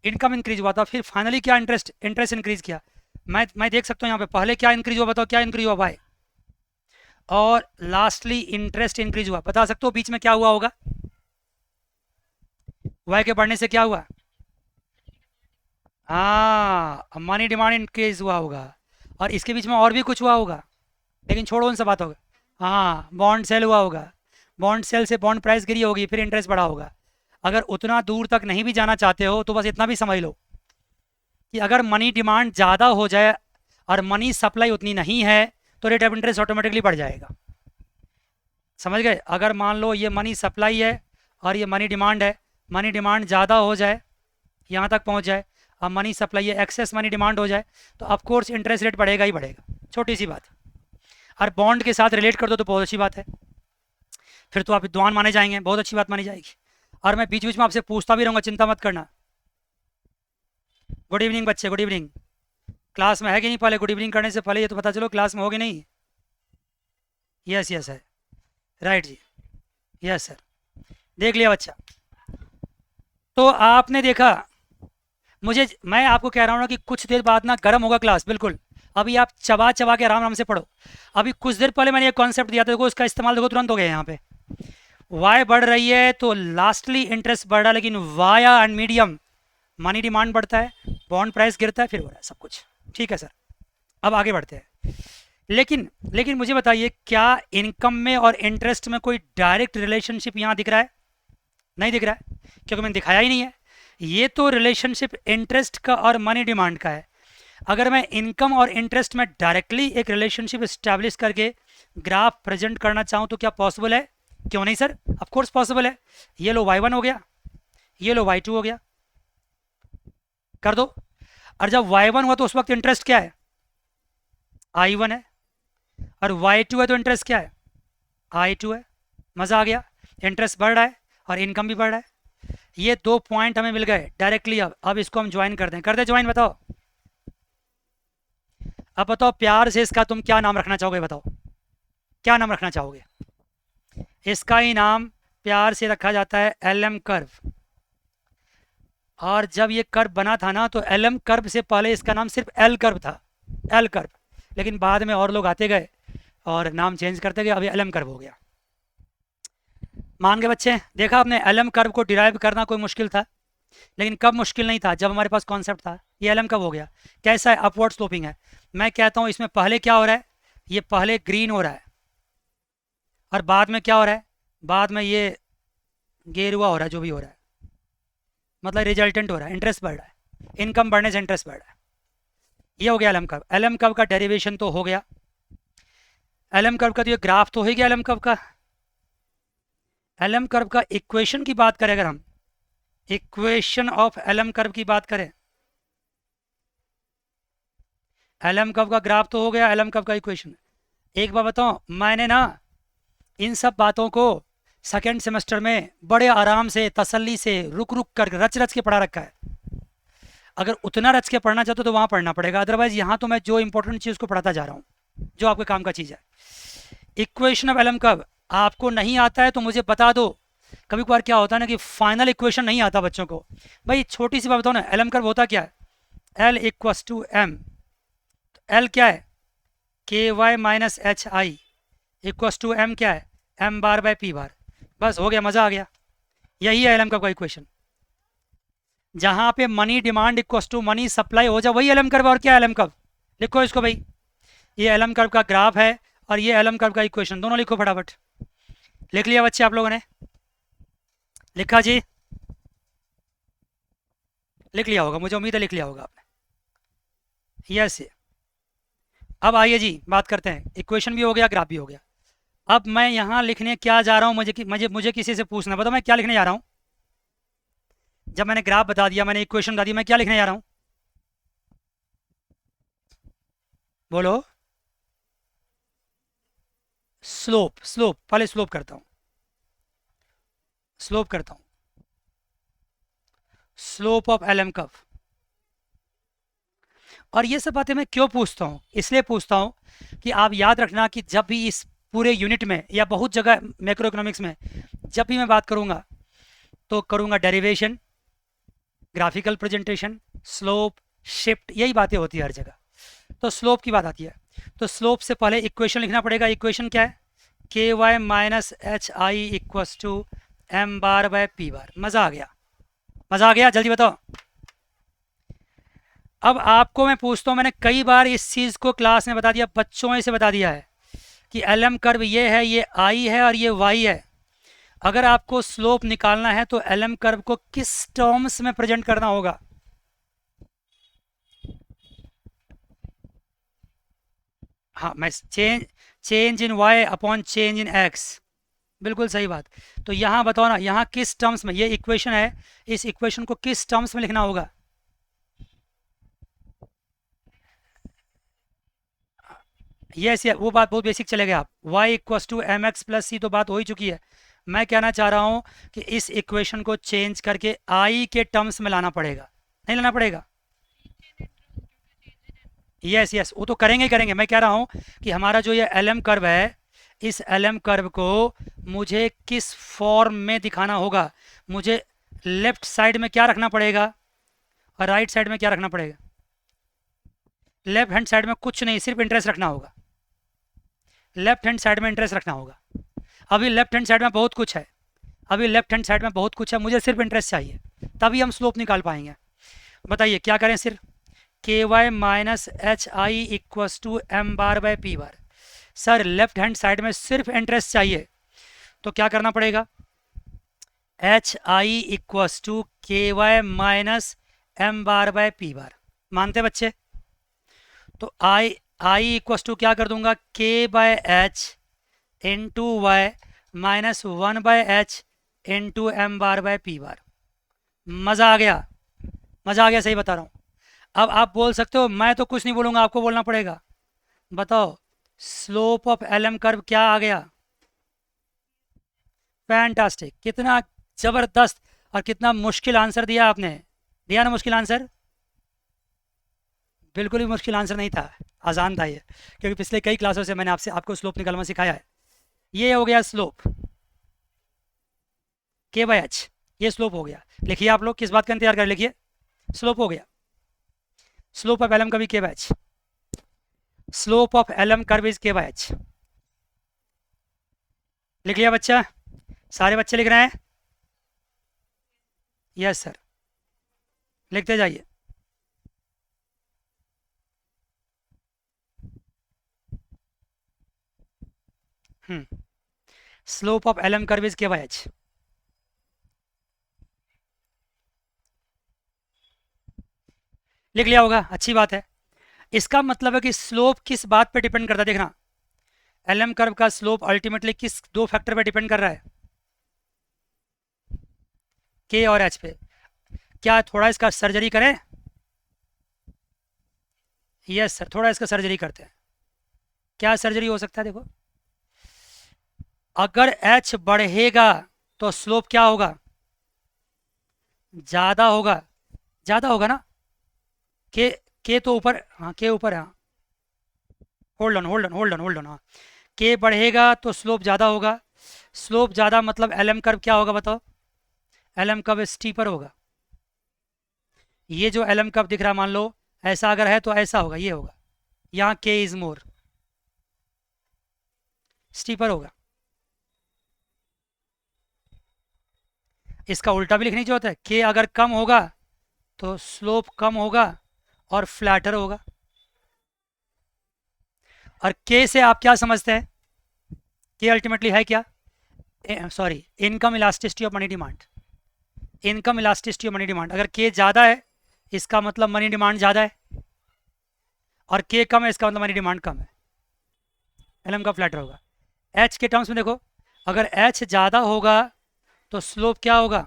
इनकम इंक्रीज हुआ था, फिर फाइनली क्या, इंटरेस्ट इंटरेस्ट इंक्रीज किया। मैं देख सकता हूँ यहाँ पे पहले क्या इंक्रीज हुआ, बताओ क्या इंक्रीज हुआ भाई, और लास्टली इंटरेस्ट इंक्रीज हुआ। बता सकते हो बीच में क्या हुआ होगा, वाई के बढ़ने से क्या हुआ, हाँ मनी डिमांड इंक्रीज हुआ होगा, और इसके बीच में और भी कुछ हुआ होगा, लेकिन छोड़ो उन सब बातों का। हाँ बॉन्ड सेल हुआ होगा, बॉन्ड सेल से बॉन्ड प्राइस गिरी होगी, फिर इंटरेस्ट बढ़ा होगा। अगर उतना दूर तक नहीं भी जाना चाहते हो तो बस इतना भी समझ लो कि अगर मनी डिमांड ज़्यादा हो जाए और मनी सप्लाई उतनी नहीं है तो रेट ऑफ इंटरेस्ट ऑटोमेटिकली बढ़ जाएगा। समझ गए, अगर मान लो ये मनी सप्लाई है और ये मनी डिमांड है, मनी डिमांड ज़्यादा हो जाए, यहाँ तक पहुँच जाए, अब मनी सप्लाई है, एक्सेस मनी डिमांड हो जाए, तो ऑफकोर्स इंटरेस्ट रेट बढ़ेगा ही बढ़ेगा, छोटी सी बात। और बॉन्ड के साथ रिलेट कर दो तो बहुत अच्छी बात है, फिर तो आप विद्वान माने जाएंगे, बहुत अच्छी बात मानी जाएगी। और मैं बीच बीच में आपसे पूछता भी रहूँगा, चिंता मत करना। गुड इवनिंग बच्चे, गुड इवनिंग। क्लास में है कि नहीं, पहले गुड इवनिंग करने से पहले ये तो पता चलो क्लास में होगी नहीं। यस यस है, राइट जी, यस सर, देख लिया बच्चा। तो आपने देखा, मैं आपको कह रहा हूँ ना कि कुछ देर बाद ना गर्म होगा क्लास, बिल्कुल अभी आप चबा चबा के आराम आराम से पढ़ो। अभी कुछ देर पहले मैंने एक कॉन्सेप्ट दिया था, देखो उसका इस्तेमाल देखो तुरंत हो गया यहाँ पे। वाई बढ़ रही है तो लास्टली इंटरेस्ट बढ़ रहा है, लेकिन via and medium money demand बढ़ता है, बॉन्ड प्राइस गिरता है, फिर हो रहा है सब कुछ, ठीक है सर। अब आगे बढ़ते हैं, लेकिन लेकिन मुझे बताइए क्या इनकम में और इंटरेस्ट में कोई डायरेक्ट रिलेशनशिप यहाँ दिख रहा है, नहीं दिख रहा है, क्योंकि मैंने दिखाया ही नहीं है। ये तो रिलेशनशिप इंटरेस्ट का और मनी डिमांड का है। अगर मैं इनकम और इंटरेस्ट में डायरेक्टली एक रिलेशनशिप इस्टेब्लिश करके ग्राफ प्रेजेंट करना चाहूँ तो क्या पॉसिबल है, क्यों नहीं सर, ऑफ कोर्स पॉसिबल है। ये लो Y1 हो गया, ये लो Y2 हो गया, कर दो। और जब Y1 हुआ तो उस वक्त इंटरेस्ट क्या है, I1 है, और Y2 है तो इंटरेस्ट क्या है, I2 है। मज़ा आ गया, इंटरेस्ट बढ़ रहा है और इनकम भी बढ़ रहा है। ये दो पॉइंट हमें मिल गए डायरेक्टली। अब इसको हम ज्वाइन कर दें, कर दे ज्वाइन, बताओ। अब बताओ प्यार से इसका तुम क्या नाम रखना चाहोगे, बताओ क्या नाम रखना चाहोगे। इसका ही नाम प्यार से रखा जाता है LM कर्व। और जब ये कर्व बना था ना तो LM कर्व से पहले इसका नाम सिर्फ L कर्व था, L कर्व, लेकिन बाद में और लोग आते गए और नाम चेंज करते गए, अभी LM कर्व हो गया। मान गए बच्चे, देखा आपने, LM कर्व को डिराइव करना कोई मुश्किल था, लेकिन कब मुश्किल नहीं था, जब हमारे पास कॉन्सेप्ट था। ये LM कर्व हो गया, कैसा है, अपवर्ड स्लोपिंग है। मैं कहता हूँ इसमें पहले क्या हो रहा है, ये पहले ग्रीन हो रहा है, और बाद में क्या हो रहा है, बाद में ये गेरुआ हो रहा है, जो भी हो रहा है, मतलब रिजल्टेंट हो रहा है, इंटरेस्ट बढ़ रहा है, इनकम बढ़ने से इंटरेस्ट बढ़ रहा है। ये हो गया एलएम कर्व। एलएम कर्व का डेरिवेशन तो हो गया। एलएम कर्व का तो ये ग्राफ तो हो गया एलएम कर्व का। एलएम कर्व का इक्वेशन की बात करें, अगर हम इक्वेशन ऑफ एलएम कर्व की बात करें, एलएम कर्व का ग्राफ तो हो गया, एलएम कर्व का इक्वेशन। एक बात बताओ, मैंने ना इन सब बातों को सेकेंड सेमेस्टर में बड़े आराम से, तसल्ली से, रुक रुक कर, रच रच के पढ़ा रखा है। अगर उतना रच के पढ़ना चाहते हो तो वहाँ पढ़ना पड़ेगा, अदरवाइज यहाँ तो मैं जो इंपॉर्टेंट चीज़ को पढ़ाता जा रहा हूँ, जो आपके काम का चीज़ है। इक्वेशन ऑफ एलएम कर्व आपको नहीं आता है तो मुझे बता दो। कभी कभार क्या होता है ना कि फाइनल इक्वेशन नहीं आता बच्चों को। भाई छोटी सी बात बताओ ना, एलएम कर्व होता क्या है? L equals to M. L क्या है? K Y minus H I equals to M क्या है? M bar by P bar. बस हो गया, मज़ा आ गया। यही है एलएम कर्व का इक्वेशन। जहाँ पे money demand equals to money supply हो जाए, वही एलएम कर्व। और क्या एलएम कर्व? लिखो इसको भाई, ये एलएम कर्व का ग्राफ है और ये एलएम कर्व का इक्वेशन, दोनों लिखो फटाफट। लिख लिया बच्चे आप लोगों ने? लिखा जी? लिख लिया होगा, मुझे उम्मीद है लिख लिया होगा आपने। यस। अब आइए जी, बात करते हैं। इक्वेशन भी हो गया, ग्राफ भी हो गया। अब मैं यहाँ लिखने क्या जा रहा हूँ, मुझे किसी से पूछना, बताओ मैं क्या लिखने जा रहा हूँ? जब मैंने ग्राफ बता दिया, मैंने इक्वेशन बता दी, मैं क्या लिखने जा रहा हूँ? बोलो। स्लोप। स्लोप, पहले स्लोप करता हूँ, स्लोप करता हूँ। Slope of LM curve. और ये सब बातें मैं क्यों पूछता हूँ? इसलिए पूछता हूँ कि आप याद रखना कि जब भी इस पूरे यूनिट में या बहुत जगह मैक्रो इकोनॉमिक्स में जब भी मैं बात करूँगा तो करूँगा derivation, graphical presentation, slope, shift, यही बातें होती है हर जगह। तो स्लोप की बात आती है तो स्लोप से पहले इक्वेशन लिखना पड़ेगा। इक्वेशन क्या है? K Y minus H I equals to M bar by P bar. मज़ा आ गया? मज़ा आ गया? जल्दी बताओ। अब आपको मैं पूछता हूँ, मैंने कई बार इस चीज़ को क्लास में बता दिया, बच्चों ने से बता दिया है कि एलएम कर्व ये है, ये आई है और ये वाई है। अगर आपको स्लोप निकालना है तो एलएम कर्व को किस टर्म्स में प्रेजेंट करना होगा? हाँ, मैं change in Y upon change in X. बिल्कुल सही बात। तो यहाँ बताओ ना, यहाँ किस टर्म्स में? ये इक्वेशन है, इस इक्वेशन को किस टर्म्स में लिखना होगा? यस ये वो बात बहुत बेसिक चलेगा। आप y equals to m x plus c तो बात हो ही चुकी है। मैं कहना चाह रहा हूँ कि इस इक्वेशन को चेंज करके i के टर्म्स में लाना पड़ेगा, नहीं लाना पड़ेगा? यस यस, वो तो करेंगे ही करेंगे। मैं कह रहा हूँ कि हमारा जो ये एल एम कर्व है, इस एल एम कर्व को मुझे किस फॉर्म में दिखाना होगा? मुझे लेफ्ट साइड में क्या रखना पड़ेगा और राइट साइड में क्या रखना पड़ेगा? लेफ्ट हैंड साइड में कुछ नहीं, सिर्फ इंटरेस्ट रखना होगा। लेफ्ट हैंड साइड में इंटरेस्ट रखना होगा। अभी लेफ्ट हैंड साइड में बहुत कुछ है, अभी लेफ्ट हैंड साइड में बहुत कुछ है, मुझे सिर्फ इंटरेस्ट चाहिए, तभी हम स्लोप निकाल पाएंगे। बताइए क्या करें? सिर्फ K Y minus H I equals to M bar by P bar. Sir left hand side में सिर्फ इंटरेस्ट चाहिए, तो क्या करना पड़ेगा? H I equals to K Y minus M bar by P bar. मानते बच्चे? तो आई इक्वस टू क्या कर दूंगा? K by H into Y minus one by H into M bar by P bar. मज़ा आ गया? मज़ा आ गया? सही बता रहा हूँ। अब आप बोल सकते हो मैं तो कुछ नहीं बोलूँगा, आपको बोलना पड़ेगा। बताओ slope of L M curve क्या आ गया? फैंटास्टिक, कितना ज़बरदस्त और कितना मुश्किल आंसर दिया आपने। दिया ना मुश्किल आंसर? बिल्कुल भी मुश्किल आंसर नहीं था, आसान था ये, क्योंकि पिछले कई क्लासों से मैंने आपको स्लोप निकालना सिखाया है। ये हो गया स्लोप, के बाय एच, ये स्लोप हो गया। लिखिए आप लोग, किस बात का इंतजार कर, लिखिए। स्लोप हो गया। स्लोप ऑफ एलएम कर्व के by H. Slope of LM curve is K by H. लिख लिया बच्चा? सारे बच्चे लिख रहे हैं? यस सर, लिखते जाइए। Hmm slope of L M curve is K by H. लिख लिया होगा, अच्छी बात है। इसका मतलब है कि स्लोप किस बात पे डिपेंड करता है, देखना एल एम कर्व का स्लोप अल्टीमेटली किस दो फैक्टर पे डिपेंड कर रहा है, के और एच पे। क्या थोड़ा इसका सर्जरी करें? यस सर, थोड़ा इसका सर्जरी करते हैं। क्या सर्जरी हो सकता है? देखो, अगर एच बढ़ेगा तो स्लोप क्या होगा? ज्यादा होगा, ज्यादा होगा ना। के तो ऊपर, हाँ के ऊपर है, हाँ hold on hold on hold on hold on, हाँ के बढ़ेगा तो स्लोप ज़्यादा होगा। स्लोप ज़्यादा मतलब एल एम कर्व क्या होगा बताओ? एल एम कर्व स्टीपर होगा। ये जो एल एम कर्व दिख रहा है, मान लो ऐसा अगर है तो ऐसा होगा, ये होगा, यहाँ के इज मोर स्टीपर होगा। इसका उल्टा भी लिखने की जरूरत है, के अगर कम होगा तो स्लोप कम होगा और फ्लैटर होगा। और के से आप क्या समझते हैं? के अल्टीमेटली है क्या? Sorry, income elasticity of money demand. Income elasticity of money demand. अगर के ज़्यादा है इसका मतलब मनी डिमांड ज़्यादा है, और के कम है इसका मतलब मनी डिमांड कम है। एलएम का फ्लैटर होगा। एच के टर्म्स में देखो, अगर एच ज़्यादा होगा तो स्लोप क्या होगा?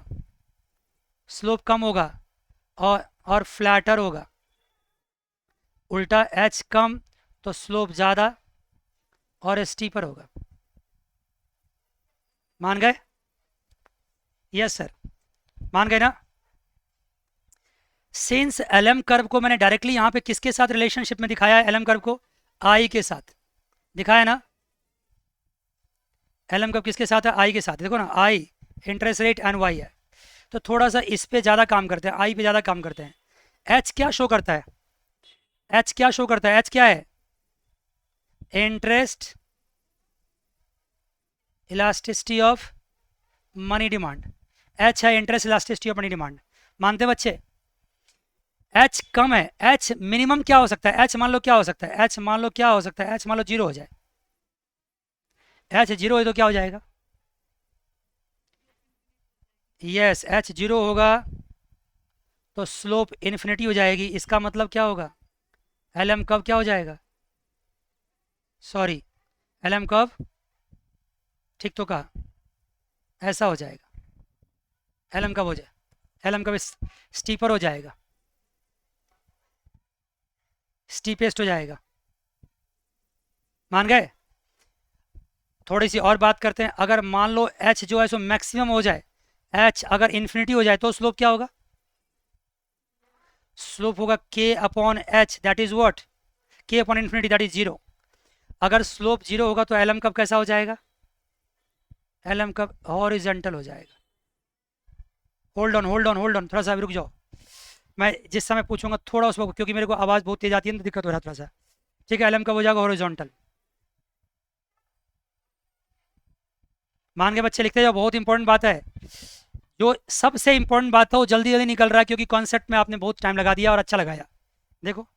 स्लोप कम होगा और फ्लैटर होगा। उल्टा एच कम तो स्लोप ज़्यादा और स्टीपर होगा। मान गए? यस सर, मान गए ना। सिंस एलएम कर्व को मैंने डायरेक्टली यहाँ पे किसके साथ रिलेशनशिप में दिखाया है? एलएम कर्व को आई के साथ दिखाया ना। एलएम कर्व किसके साथ है? आई के साथ। देखो ना, आई इंटरेस्ट रेट एंड वाई है, तो थोड़ा सा इस पे ज़्यादा काम करते हैं, आई पे ज़्यादा काम करते हैं। एच क्या शो करता है? एच क्या शो करता है? एच क्या है? Interest elasticity of money demand. H है interest elasticity of money demand. मानते बच्चे? एच कम है। एच मिनिमम क्या हो सकता है? एच मान लो क्या हो सकता है? एच मान लो क्या हो सकता है? एच मान लो जीरो हो जाए। एच जीरो है तो क्या हो जाएगा? यस, एच जीरो होगा तो स्लोप इन्फिनिटी हो जाएगी। इसका मतलब क्या होगा? एल एम कब क्या हो जाएगा? सॉरी, एल एम कब, ठीक तो कहा, ऐसा हो जाएगा। एल एम कब हो जाए? एल एम कब स्टीपर हो जाएगा, स्टीपेस्ट हो जाएगा। मान गए? थोड़ी सी और बात करते हैं। अगर मान लो एच जो है सो मैक्सिमम हो जाए, एच अगर इन्फिनिटी हो जाए तो स्लोप क्या होगा? स्लोप होगा K upon H, that is what? K upon infinity, that is zero. अगर स्लोप जीरो होगा तो एल एम कब कैसा हो जाएगा? एल एम कब हॉरिजॉन्टल हो जाएगा। Hold on hold on hold on, थोड़ा सा अभी रुक जाओ। मैं जिस समय पूछूंगा थोड़ा उस वक्त, क्योंकि मेरे को आवाज़ बहुत तेज आती है ना, तो दिक्कत हो रहा है थोड़ा सा। ठीक है, एल एम कब हो जाएगा? हॉरिजॉन्टल। मान के बच्चे लिखते जाओ, बहुत इंपॉर्टेंट बात है। जो सबसे इंपॉर्टेंट बात है वो जल्दी जल्दी निकल रहा है, क्योंकि कॉन्सेप्ट में आपने बहुत टाइम लगा दिया और अच्छा लगाया। देखो,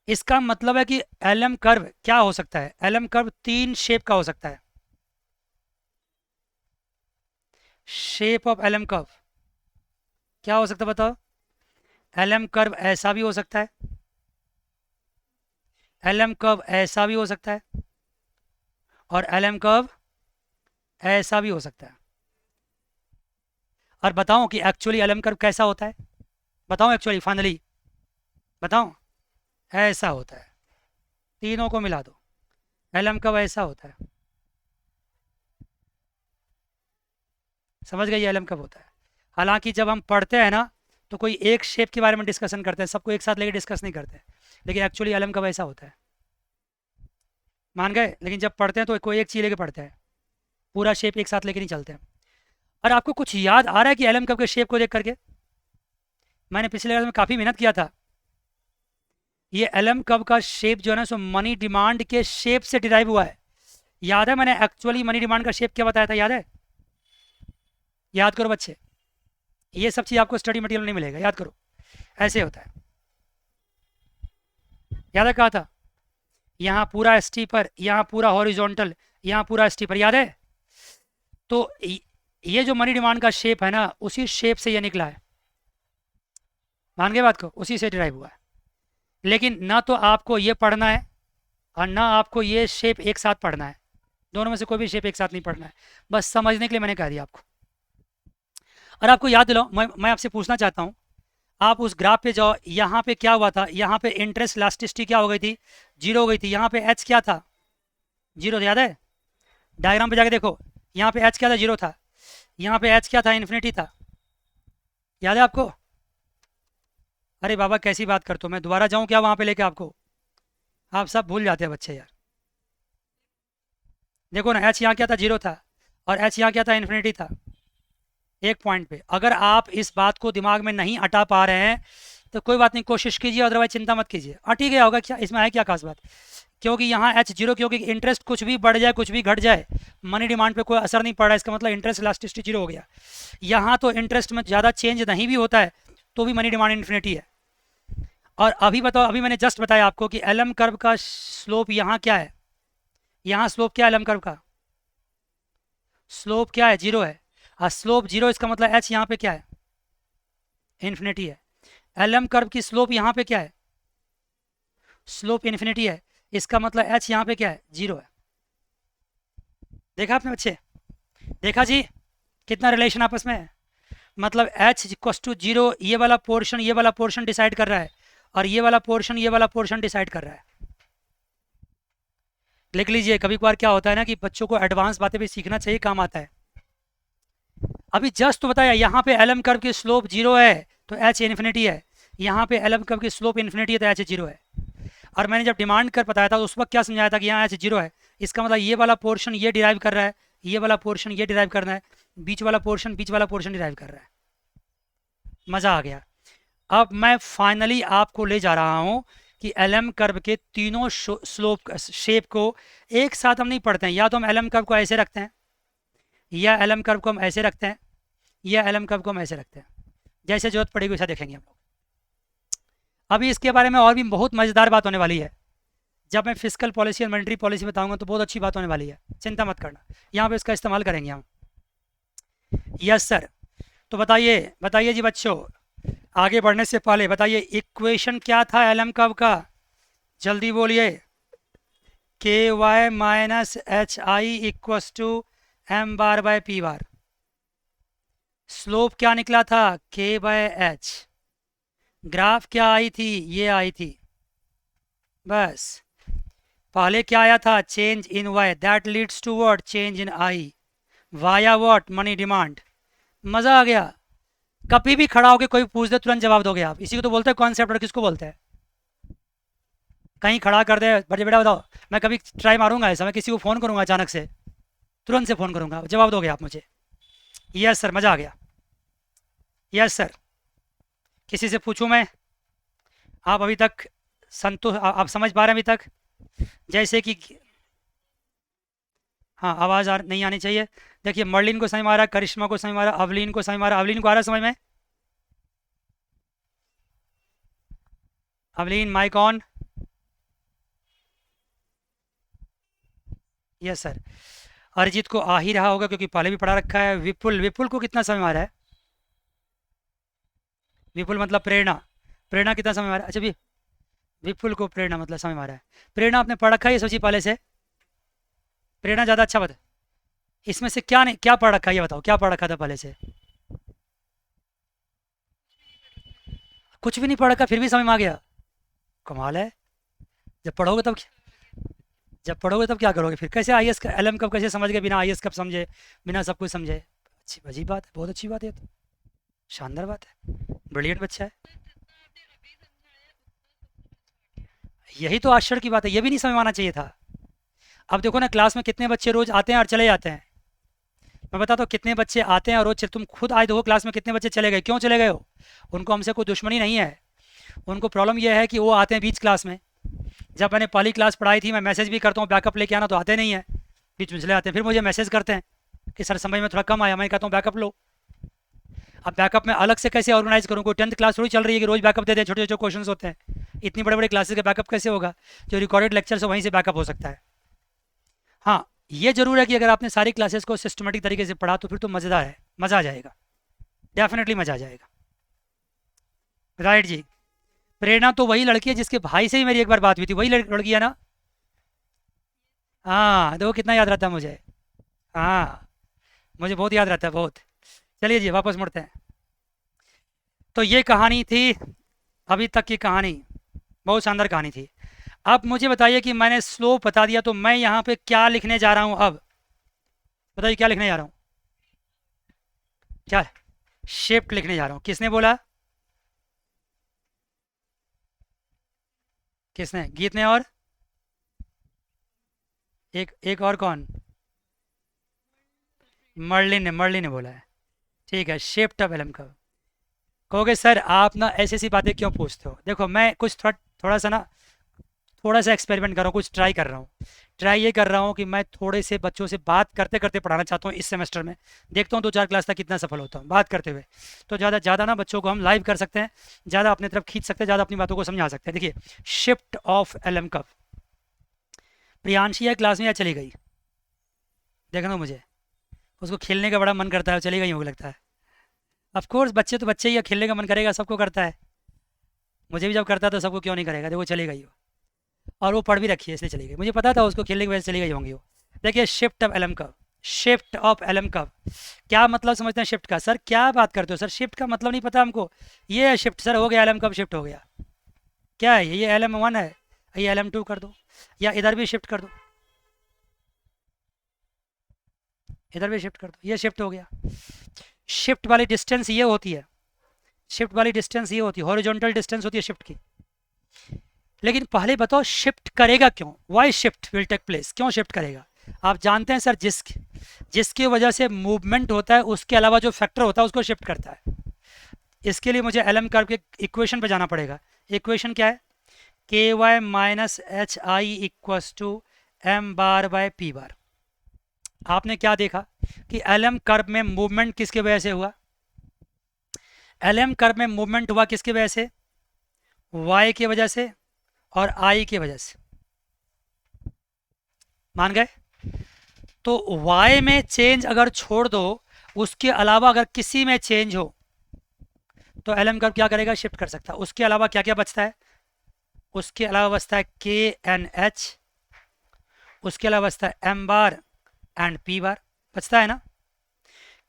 इसका मतलब है कि एल एम कर्व क्या हो सकता है? एल एम कर्व तीन शेप का हो सकता है। Shape of L M curve क्या हो सकता है बताओ? एल एम कर्व ऐसा भी हो सकता है, एल एम कर्व ऐसा भी हो सकता है, और एल एम कर्व ऐसा भी हो सकता है। और बताओ कि एक्चुअली एल एम कर्व कैसा होता है? बताओ एक्चुअली, फाइनली बताओ। ऐसा होता है। तीनों को मिला दो, एल एम कर्व ऐसा होता है। समझ गए? एल एम कर्व होता है। हालांकि जब हम पढ़ते हैं ना तो कोई एक शेप के बारे में डिस्कशन करते हैं, सबको एक साथ लेके डिस्कस नहीं करते, लेकिन एक्चुअली एल एम कर्व ऐसा होता है। मान गए? लेकिन जब पढ़ते हैं तो कोई एक चीज़ लेके पढ़ते हैं, पूरा शेप एक साथ लेके नहीं चलते हैं। और आपको कुछ याद आ रहा है कि एल एम कर्व के शेप को देख करके? मैंने पिछले क्लास में काफ़ी मेहनत किया था। ये एल एम कर्व का शेप जो है ना सो मनी डिमांड के शेप से डिराइव हुआ है। याद है मैंने एक्चुअली मनी डिमांड का शेप क्या बताया था? याद है? याद करो बच्चे, ये सब चीज़ आपको स्टडी मटेरियल नहीं मिलेगा, याद करो। ऐसे होता है, याद है? कहा था यहाँ पूरा स्टीपर, यहाँ पूरा हॉरिजॉन्टल, यहाँ पूरा स्टीपर, याद है? तो ये जो मनी डिमांड का शेप है ना, उसी शेप से ये निकला है, मान गए बात को, उसी से डिराइव हुआ है। लेकिन ना तो आपको ये पढ़ना है और ना आपको ये शेप एक साथ पढ़ना है, दोनों में से कोई भी शेप एक साथ नहीं पढ़ना है, बस समझने के लिए मैंने कह दिया आपको। और आपको याद दिलाओ, मैं आपसे पूछना चाहता हूँ, आप उस ग्राफ पे जाओ, यहाँ पे क्या हुआ था, यहाँ पे इंटरेस्ट इलास्टिसिटी क्या हो गई थी, जीरो हो गई थी। यहाँ पे एच क्या था, जीरो, याद है? डायग्राम पे जाके देखो, यहाँ पे एच क्या था, जीरो था। यहाँ पे एच क्या था, इन्फिनिटी था। याद है आपको? अरे बाबा कैसी बात करते हो, मैं दोबारा जाऊँ क्या वहाँ पे लेके आपको? आप सब भूल जाते हैं बच्चे यार। देखो ना, एच यहाँ क्या था, जीरो था, और एच यहाँ क्या था, इन्फिनिटी था। एक पॉइंट पे अगर आप इस बात को दिमाग में नहीं हटा पा रहे हैं तो कोई बात नहीं, कोशिश कीजिए, अदरवाइज चिंता मत कीजिए, अट ही गया होगा। क्या इसमें है क्या खास बात? क्योंकि यहाँ एच जीरो, क्योंकि इंटरेस्ट कुछ भी बढ़ जाए कुछ भी घट जाए, मनी डिमांड पे कोई असर नहीं पड़ रहा है, इसका मतलब इंटरेस्ट इलास्टिसिटी जीरो हो गया। यहाँ तो इंटरेस्ट में ज़्यादा चेंज नहीं भी होता है तो भी मनी डिमांड इन्फिनिटी है। और अभी बताओ, अभी मैंने जस्ट बताया आपको कि एलएम कर्व का स्लोप यहाँ क्या है, यहाँ स्लोप क्या है एलएम कर्व का? स्लोप क्या है, जीरो है। और स्लोप जीरो, इसका मतलब एच यहाँ पे क्या है, इन्फिनिटी है। एलएम कर्व की स्लोप यहाँ पे क्या है, स्लोप इन्फिनिटी है, इसका मतलब एच यहाँ पे क्या है, जीरो है। देखा आपने बच्चे? देखा जी कितना रिलेशन आपस में है? मतलब एच इक्वस टू जीरो, ये वाला पोर्शन डिसाइड कर रहा है, और ये वाला पोर्शन डिसाइड कर रहा है। लिख लीजिए, कभी कभार क्या होता है ना कि बच्चों को एडवांस बातें भी सीखना चाहिए, काम आता है। अभी जस्ट तो बताया, यहाँ पे एलएम कर्व की स्लोप जीरो है तो एच इन्फिनिटी है, यहाँ पे एलएम कर्व की स्लोप इन्फिनिटी है तो एच जीरो है। और मैंने जब डिमांड कर बताया था उस वक्त क्या समझाया था कि यहाँ एच जीरो है, इसका मतलब ये वाला पोर्शन ये डिराइव कर रहा है, ये वाला पोर्शन ये डिराइव करना है, बीच वाला पोर्शन डिराइव कर रहा है। मज़ा आ गया। अब मैं फाइनली आपको ले जा रहा हूँ कि एलएम कर्व के तीनों स्लोप शेप को एक साथ हम नहीं पढ़ते हैं, या तो हम एलएम कर्व को ऐसे रखते हैं, या एलएम कर्व को हम ऐसे रखते हैं, या एलएम कर्व को हम ऐसे रखते हैं, जैसे जरूरत पड़ेगी वैसा देखेंगे हम लोग। अभी इसके बारे में और भी बहुत मज़ेदार बात होने वाली है, जब मैं फिजिकल पॉलिसी और मॉनेटरी पॉलिसी बताऊंगा तो बहुत अच्छी बात होने वाली है, चिंता मत करना, यहाँ पे इसका इस्तेमाल करेंगे हम। Yes sir. तो बताइए जी बच्चों, आगे बढ़ने से पहले बताइए इक्वेशन क्या था एलएम कर्व का, जल्दी बोलिए। K Y minus H I equals to M bar by P bar. Slope क्या निकला था, के बाय एच। ग्राफ क्या आई थी, ये आई थी। बस पहले क्या आया था, change in Y, that leads to what, change in I, via what, money demand. मज़ा आ गया। कभी भी खड़ा होकर कोई पूछ दे तुरंत जवाब दोगे आप, इसी को तो बोलते हैं कॉन्सेप्ट। और किसको बोलते हैं? कहीं खड़ा कर दे, बड़े बेटा बताओ, मैं कभी ट्राई मारूंगा ऐसा, मैं किसी को फ़ोन करूंगा अचानक से, तुरंत से फ़ोन करूंगा, जवाब दोगे आप मुझे? यस सर, मज़ा आ गया। Yes sir. किसी से पूछूं मैं? आप अभी तक संतुष्ट, आप समझ पा रहे हैं अभी तक? जैसे कि हाँ, आवाज़ नहीं आनी चाहिए। देखिए, मर्लिन को समझ में आ रहा है, करिश्मा को समझ में आ रहा है, अवलीन को समझ में आ रहा है। अवलीन को आ रहा है समझ में? Avleen mike on. Yes sir. Arijit को आ ही रहा होगा क्योंकि पहले भी पढ़ा रखा है। विपुल को कितना समझ में आ रहा है? विपुल मतलब प्रेरणा, प्रेरणा कितना समझ में आ रहा है? अच्छा भी विपुल को प्रेरणा मतलब समझ में आ रहा है। प्रेरणा आपने पढ़ रखा है ये सोची पहले से? प्रेरणा ज़्यादा अच्छा बता, इसमें से क्या नहीं क्या पढ़ रखा है ये बताओ, क्या पढ़ रखा था पहले से? कुछ भी नहीं पढ़ रखा फिर भी समझ में आ गया, कमाल है। जब पढ़ोगे तब क्या करोगे फिर? कैसे आईएएस का एलएम कब कैसे समझ गए बिना आईएएस कब समझे, बिना सब कुछ समझे? अच्छी अजीब बात है, बहुत अच्छी बात है, तो शानदार बात है, ब्रिलियंट बच्चा है। यही तो आश्चर्य की बात है, ये भी नहीं समझ में आना चाहिए था। अब देखो ना, क्लास में कितने बच्चे रोज आते हैं और चले जाते हैं। मैं बताता हूँ कितने बच्चे आते हैं और रोज तुम खुद आए देखो क्लास में कितने बच्चे चले गए। क्यों चले गए हो? उनको हमसे कोई दुश्मनी नहीं है, उनको प्रॉब्लम यह है कि वो आते हैं बीच क्लास में। जब मैंने पहली क्लास पढ़ाई थी, मैं मैसेज भी करता हूँ बैकअप लेके आना, तो आते नहीं है, बीच में चले आते हैं। फिर मुझे मैसेज करते हैं कि सर समझ में थोड़ा कम आया, मैं कहता हूँ बैकअप लो। अब बैकअप में अलग से कैसे ऑर्गेनाइज करूँ? कोई 10th क्लास थोड़ी चल रही है कि रोज बैकअप दे दें, छोटे छोटे क्वेश्चन होते हैं। इतनी बड़े बड़े क्लासेस का बैकअप कैसे होगा? जो रिकॉर्डेड लेक्चर से वहीं से बैकअप हो सकता है। हाँ, ये जरूर है कि अगर आपने सारी क्लासेस को सिस्टमेटिक तरीके से पढ़ा तो फिर तो मज़ेदार है, मज़ा आ जाएगा, डेफिनेटली मज़ा आ जाएगा। राइट जी। प्रेरणा तो वही लड़की है जिसके भाई से ही मेरी एक बार बात हुई थी, वही लड़की है ना? हाँ, देखो कितना याद रहता है मुझे। हाँ, मुझे बहुत याद रहता है, बहुत। चलिए जी, वापस मुड़ते हैं। तो ये कहानी थी अभी तक की कहानी, बहुत शानदार कहानी थी। अब मुझे बताइए कि मैंने स्लो बता दिया तो मैं यहाँ पे क्या लिखने जा रहा हूँ अब? बताइए क्या लिखने जा रहा हूँ? क्या? शिफ्ट लिखने जा रहा हूँ। किसने बोला? किसने? गीत ने। और एक एक और कौन? मर्लिन ने बोला है। ठीक है, शिफ्ट ऑफ एलम कर्व। कहोगे सर आप ना ऐसी ऐसी बातें क्यों पूछते हो? देखो मैं कुछ थोड़ा सा ना, थोड़ा सा एक्सपेरिमेंट कर रहा हूँ, कुछ ट्राई कर रहा हूँ। ट्राई ये कर रहा हूँ कि मैं थोड़े से बच्चों से बात करते करते पढ़ाना चाहता हूँ इस सेमेस्टर में। देखता हूँ 2-4 क्लास तक कितना सफल होता हूँ बात करते हुए। तो ज़्यादा ज़्यादा ना बच्चों को हम लाइव कर सकते हैं, ज़्यादा अपनी तरफ खींच सकते हैं, ज़्यादा अपनी बातों को समझा सकते हैं। देखिए, शिफ्ट ऑफ एलम कब। प्रियांशी है क्लास में या चली गई? देखना दो मुझे। उसको खेलने का बड़ा मन करता है, चली गई होगी लगता है। ऑफ कोर्स, बच्चे तो बच्चे ही है, खेलने का मन करेगा, सबको करता है। मुझे भी जब करता था, सबको क्यों नहीं करेगा? देखो चली गई हो। और वो पढ़ भी रखी है इसलिए चली गई, मुझे पता था उसको खेलने की वजह से चली गई होंगी वो। देखिए, शिफ्ट ऑफ एलम कब। शिफ्ट ऑफ एलम कब क्या मतलब समझते हैं शिफ्ट का? सर क्या बात करते हो सर, शिफ्ट का मतलब नहीं पता हमको। ये है शिफ्ट सर, हो गया एलम कब शिफ्ट हो गया। क्या है ये एलम वन है, ये एलम टू कर दो, या इधर भी शिफ्ट कर दो, इधर भी शिफ्ट कर दो, ये शिफ्ट हो गया। शिफ्ट वाली डिस्टेंस ये होती है, शिफ्ट वाली डिस्टेंस ये होती है, हॉरिजॉन्टल डिस्टेंस होती है शिफ्ट की। लेकिन पहले बताओ शिफ्ट करेगा क्यों? Y shift will take place, क्यों शिफ्ट करेगा? आप जानते हैं सर, जिसकी वजह से मूवमेंट होता है उसके अलावा जो फैक्टर होता है उसको शिफ्ट करता है। इसके लिए मुझे एलम कर्व के इक्वेशन पे जाना पड़ेगा। इक्वेशन क्या है? K Y minus H I equals to M bar by P bar. आपने क्या देखा कि एलम कर्व में मूवमेंट किसकी वजह से हुआ? एलम कर्व में मूवमेंट हुआ किसकी वजह से? वाई की वजह से और आई की वजह से। मान गए? तो y में चेंज अगर छोड़ दो, उसके अलावा अगर किसी में चेंज हो तो एलम कर्व क्या करेगा? शिफ्ट कर सकता है। उसके अलावा क्या क्या बचता है? उसके अलावा बचता है के एन एच, उसके अलावा बचता है M bar and P bar, बचता है ना?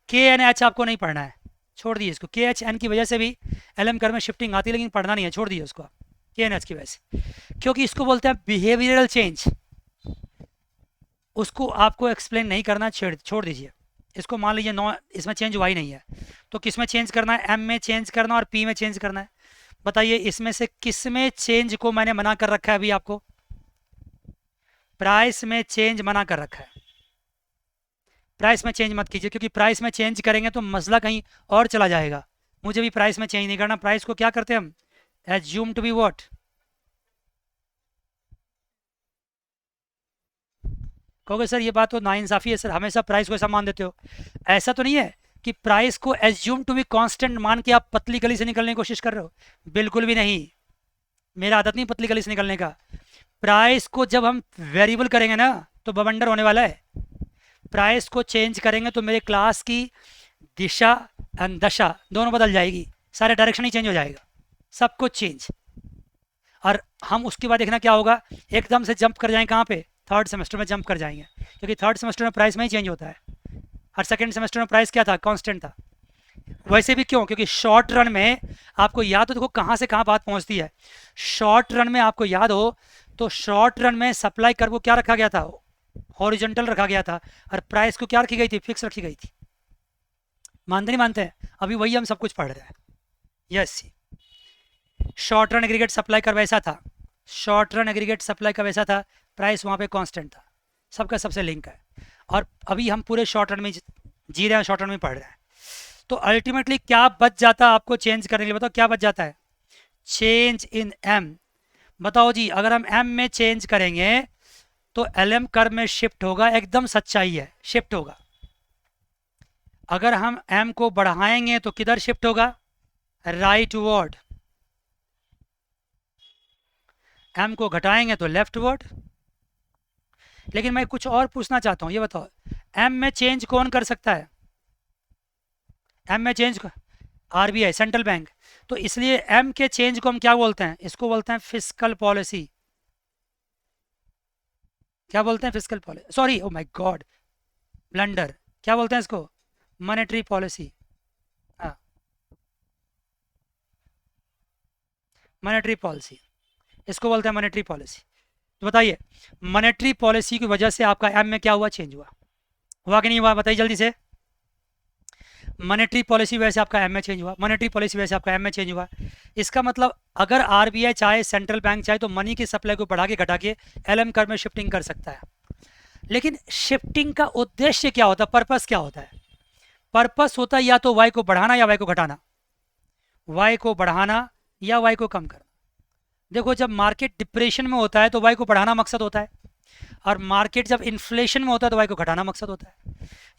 के एन एच आपको नहीं पढ़ना है, छोड़ दिए इसको। के एच एन की वजह से भी एलम कर्व में शिफ्टिंग आती है, लेकिन पढ़ना नहीं है, छोड़ दिए उसको के एन एच की वजह से, क्योंकि इसको बोलते हैं बिहेवियरल चेंज। उसको आपको एक्सप्लेन नहीं करना, छोड़ दीजिए इसको। मान लीजिए नौ, इसमें चेंज हुआ ही नहीं है, तो किस में चेंज करना है? एम में चेंज करना और पी में चेंज करना है। बताइए इसमें से किस में चेंज को मैंने मना कर रखा है अभी आपको? प्राइस में चेंज मना कर रखा है। प्राइस में चेंज मत कीजिए, क्योंकि प्राइस में चेंज करेंगे तो मसला कहीं और चला जाएगा। मुझे भी प्राइस में चेंज नहीं करना। प्राइस को क्या करते हैं हम? Assume to be what? कहोगे सर ये बात तो नाइंसाफ़ी है सर, हमेशा प्राइस को ऐसा मान देते हो। ऐसा तो नहीं है कि प्राइस को एज्यूम टू बी कांस्टेंट मान के आप पतली गली से निकलने की कोशिश कर रहे हो, बिल्कुल भी नहीं। मेरा आदत नहीं पतली गली से निकलने का। प्राइस को जब हम वेरिएबल करेंगे ना तो बवंडर होने वाला है। प्राइस को चेंज करेंगे तो मेरे क्लास की दिशा एंड दशा दोनों बदल जाएगी, सारे डायरेक्शन ही चेंज हो जाएगा, सब कुछ चेंज। और हम उसके बाद देखना क्या होगा, एकदम से जंप कर जाएंगे कहाँ पे? थर्ड सेमेस्टर में जंप कर जाएंगे, क्योंकि थर्ड सेमेस्टर में प्राइस में ही चेंज होता है। और सेकेंड सेमेस्टर में प्राइस क्या था? कांस्टेंट था। वैसे भी क्यों? क्योंकि शॉर्ट रन में आपको याद हो, देखो कहाँ से कहाँ बात पहुँचती है। शॉर्ट रन में आपको याद हो तो शॉर्ट रन में सप्लाई कर्व को क्या रखा गया था? हॉरिजॉन्टल रखा गया था। और प्राइस को क्या रखी गई थी? फिक्स रखी गई थी। मानते नहीं मानते हैं? अभी वही हम सब कुछ पढ़ रहे हैं। Yes, short run aggregate supply curve ऐसा था, short run aggregate supply curve ऐसा था, प्राइस वहाँ पे कांस्टेंट था। सबका सबसे लिंक है। और अभी हम पूरे शॉर्ट रन में जी रहे हैं, शॉर्ट रन में पढ़ रहे हैं। तो अल्टीमेटली क्या बच जाता है आपको चेंज करने के लिए? बताओ क्या बच जाता है? Change in M. बताओ जी, अगर हम एम में चेंज करेंगे तो एल एम कर्व में शिफ्ट होगा, एकदम सच्चाई है, शिफ्ट होगा। अगर हम एम को बढ़ाएंगे तो किधर शिफ्ट होगा? Right word. एम को घटाएंगे तो लेफ्ट वर्ड। लेकिन मैं कुछ और पूछना चाहता हूँ, ये बताओ एम में चेंज कौन कर सकता है? एम में चेंज आरबीआई, सेंट्रल बैंक। तो इसलिए एम के चेंज को हम क्या बोलते हैं? इसको बोलते हैं फिस्कल पॉलिसी। क्या बोलते हैं? Fiscal policy, sorry, oh my God, blunder. क्या बोलते हैं इसको? Monetary policy. हाँ, मॉनेटरी पॉलिसी, इसको बोलते हैं मॉनेटरी पॉलिसी। तो बताइए, मॉनेटरी पॉलिसी की वजह से आपका एम में क्या हुआ? चेंज हुआ। हुआ कि नहीं हुआ? बताइए जल्दी से। मॉनेटरी पॉलिसी वजह से आपका एम में चेंज हुआ, मॉनेटरी पॉलिसी वजह से आपका एम में चेंज हुआ। इसका मतलब अगर आरबीआई चाहे, सेंट्रल बैंक चाहे, तो मनी की सप्लाई को बढ़ा के घटा के एलएम कर्व में शिफ्टिंग कर सकता है। लेकिन शिफ्टिंग का उद्देश्य क्या होता है? पर्पस क्या होता है? पर्पस होता है या तो वाई को बढ़ाना या वाई को घटाना, वाई को बढ़ाना या वाई को कम करना। देखो, जब मार्केट डिप्रेशन में होता है तो वाई को बढ़ाना मकसद होता है, और मार्केट जब इन्फ्लेशन में होता है तो वाई को घटाना मकसद होता है।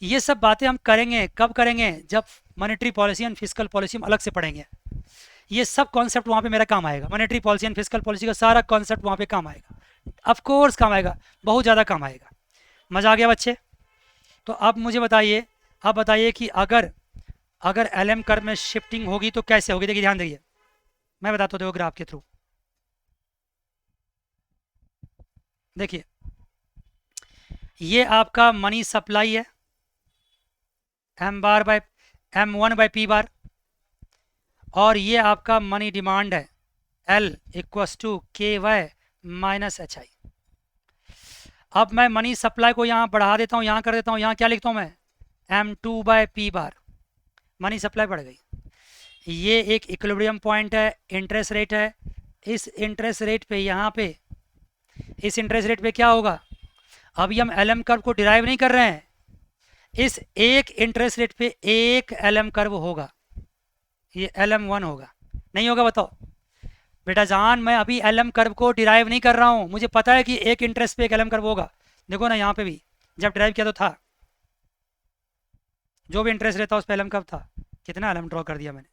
ये सब बातें हम करेंगे, कब करेंगे? जब monetary policy and fiscal policy हम अलग से पढ़ेंगे। ये सब कॉन्सेप्ट वहाँ पे मेरा काम आएगा, monetary policy and fiscal policy का सारा कॉन्सेप्ट वहाँ पे काम आएगा। ऑफ कोर्स काम आएगा, बहुत ज़्यादा काम आएगा। मज़ा आ गया बच्चे? तो अब मुझे बताइए, अब बताइए कि अगर अगर एलएम कर्व में शिफ्टिंग होगी तो कैसे होगी? देखिए, ध्यान दीजिए, मैं बताता हूँ, देखो ग्राफ के थ्रू। देखिए, ये आपका मनी सप्लाई है, M bar by M1 by P bar, और ये आपका मनी डिमांड है, L equals to KY minus HI। अब मैं मनी सप्लाई को यहाँ बढ़ा देता हूँ, यहाँ कर देता हूँ, यहाँ क्या लिखता हूँ मैं? M2 बाय पी बार। मनी सप्लाई बढ़ गई। ये एक इक्विलिब्रियम पॉइंट है, इंटरेस्ट रेट है। इस इंटरेस्ट रेट पे, यहाँ पे इस इंटरेस्ट रेट पे क्या होगा? अभी हम एलएम कर्व को डिराइव नहीं कर रहे हैं, इस एक इंटरेस्ट रेट पे एक एलएम कर्व होगा, ये LM1 होगा। नहीं होगा? बताओ बेटा जान, मैं अभी एलएम कर्व को डिराइव नहीं कर रहा हूँ, मुझे पता है कि एक इंटरेस्ट पे एक एलएम कर्व होगा। देखो ना, यहाँ पे भी जब डिराइव किया तो था, जो भी इंटरेस्ट रहता उस पर एलएम कर्व था। कितना एलएम ड्रॉ कर दिया मैंने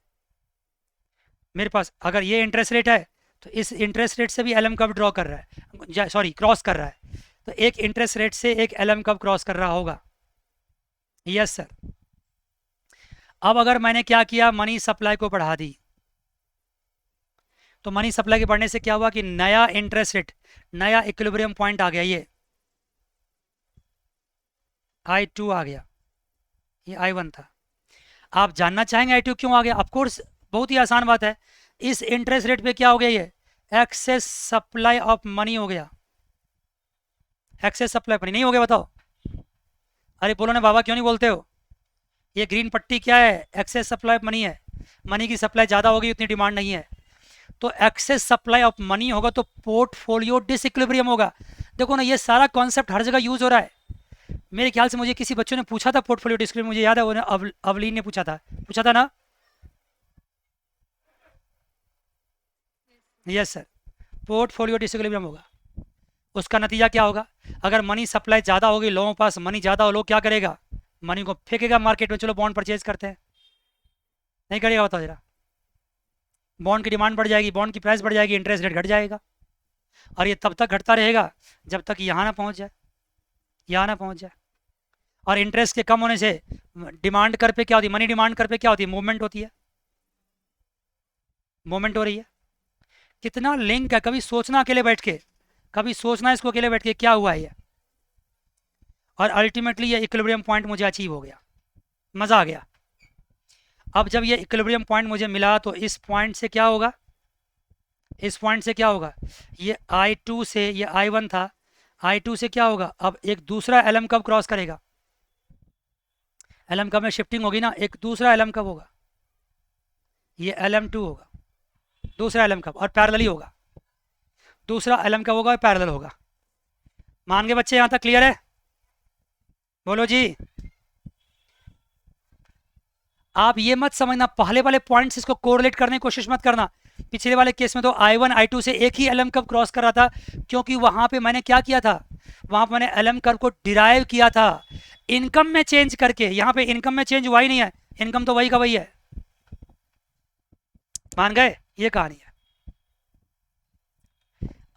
मेरे पास। अगर ये इंटरेस्ट रेट है तो इस इंटरेस्ट रेट से भी एलएम कर्व ड्रॉ कर रहा है, सॉरी क्रॉस कर रहा है। तो एक इंटरेस्ट रेट से एक एलएम कर्व क्रॉस कर रहा होगा। Yes sir. अब अगर मैंने क्या किया, मनी सप्लाई को बढ़ा दी, तो मनी सप्लाई के बढ़ने से क्या हुआ कि नया इंटरेस्ट रेट, नया इक्विलिब्रियम पॉइंट आ गया, ये I2 आ गया, ये I1 था। आप जानना चाहेंगे I2 क्यों आ गया? ऑफकोर्स बहुत ही आसान बात है, इस इंटरेस्ट रेट पे क्या हो गया? ये एक्सेस सप्लाई ऑफ मनी हो गया। एक्सेस सप्लाई मनी नहीं हो गया? बताओ। अरे बोलो ना बाबा, क्यों नहीं बोलते हो? ये ग्रीन पट्टी क्या है? एक्सेस सप्लाई ऑफ मनी है। मनी की सप्लाई ज़्यादा होगी, उतनी डिमांड नहीं है, तो एक्सेस सप्लाई ऑफ मनी होगा तो पोर्टफोलियो डिसइक्विलिब्रियम होगा। देखो ना, ये सारा कॉन्सेप्ट हर जगह यूज हो रहा है। मेरे ख्याल से मुझे किसी बच्चों ने पूछा था पोर्टफोलियो डिसइक्विलिब्रियम, मुझे याद है, उन्हें अवलीन ने पूछा था ना? यस सर, पोर्टफोलियो डिसइक्विलिब्रियम होगा। उसका नतीजा क्या होगा? अगर मनी सप्लाई ज़्यादा होगी, लोगों के पास मनी ज़्यादा हो, लोग क्या करेगा? मनी को फेंकेगा मार्केट में, चलो बॉन्ड परचेज करते हैं। नहीं करेगा? बताओ जरा। बॉन्ड की डिमांड बढ़ जाएगी, बॉन्ड की प्राइस बढ़ जाएगी, इंटरेस्ट रेट घट जाएगा, और ये तब तक घटता रहेगा जब तक यहाँ ना पहुँच जाए, यहाँ ना पहुँच जाए। और इंटरेस्ट के कम होने से डिमांड कर पे क्या होती है? मनी डिमांड कर पे क्या होती है? मूवमेंट होती है, मूवमेंट हो रही है। कितना लिंक है, कभी सोचना अकेले बैठ के, कभी सोचना इसको अकेले बैठ के क्या हुआ है ये। और अल्टीमेटली ये इक्विलिब्रियम पॉइंट मुझे अचीव हो गया, मज़ा आ गया। अब जब ये इक्विलिब्रियम पॉइंट मुझे मिला तो इस पॉइंट से क्या होगा? इस पॉइंट से क्या होगा? ये I2 से, ये I1 था, I2 से क्या होगा? अब एक दूसरा एलएम कब क्रॉस करेगा? एलएम कब में शिफ्टिंग होगी ना, एक दूसरा एलएम कब होगा? ये LM2 होगा, दूसरा एलएम कब, और पैरेलली होगा। दूसरा एलएम कब होगा और पैरेलल होगा। मान गए बच्चे? यहाँ तक क्लियर है? बोलो जी। आप ये मत समझना, पहले वाले पॉइंट्स इसको कोरिलेट करने की कोशिश मत करना। पिछले वाले केस में तो I1 I2 से एक ही एलएम कर्व क्रॉस कर रहा था, क्योंकि वहां पे मैंने क्या किया था? वहां पे मैंने एलएम कर्व को डिराइव किया था इनकम में चेंज करके। यहाँ पे इनकम में चेंज हुआ ही नहीं है, इनकम तो वही का वही है। मान गए? ये कहानी है।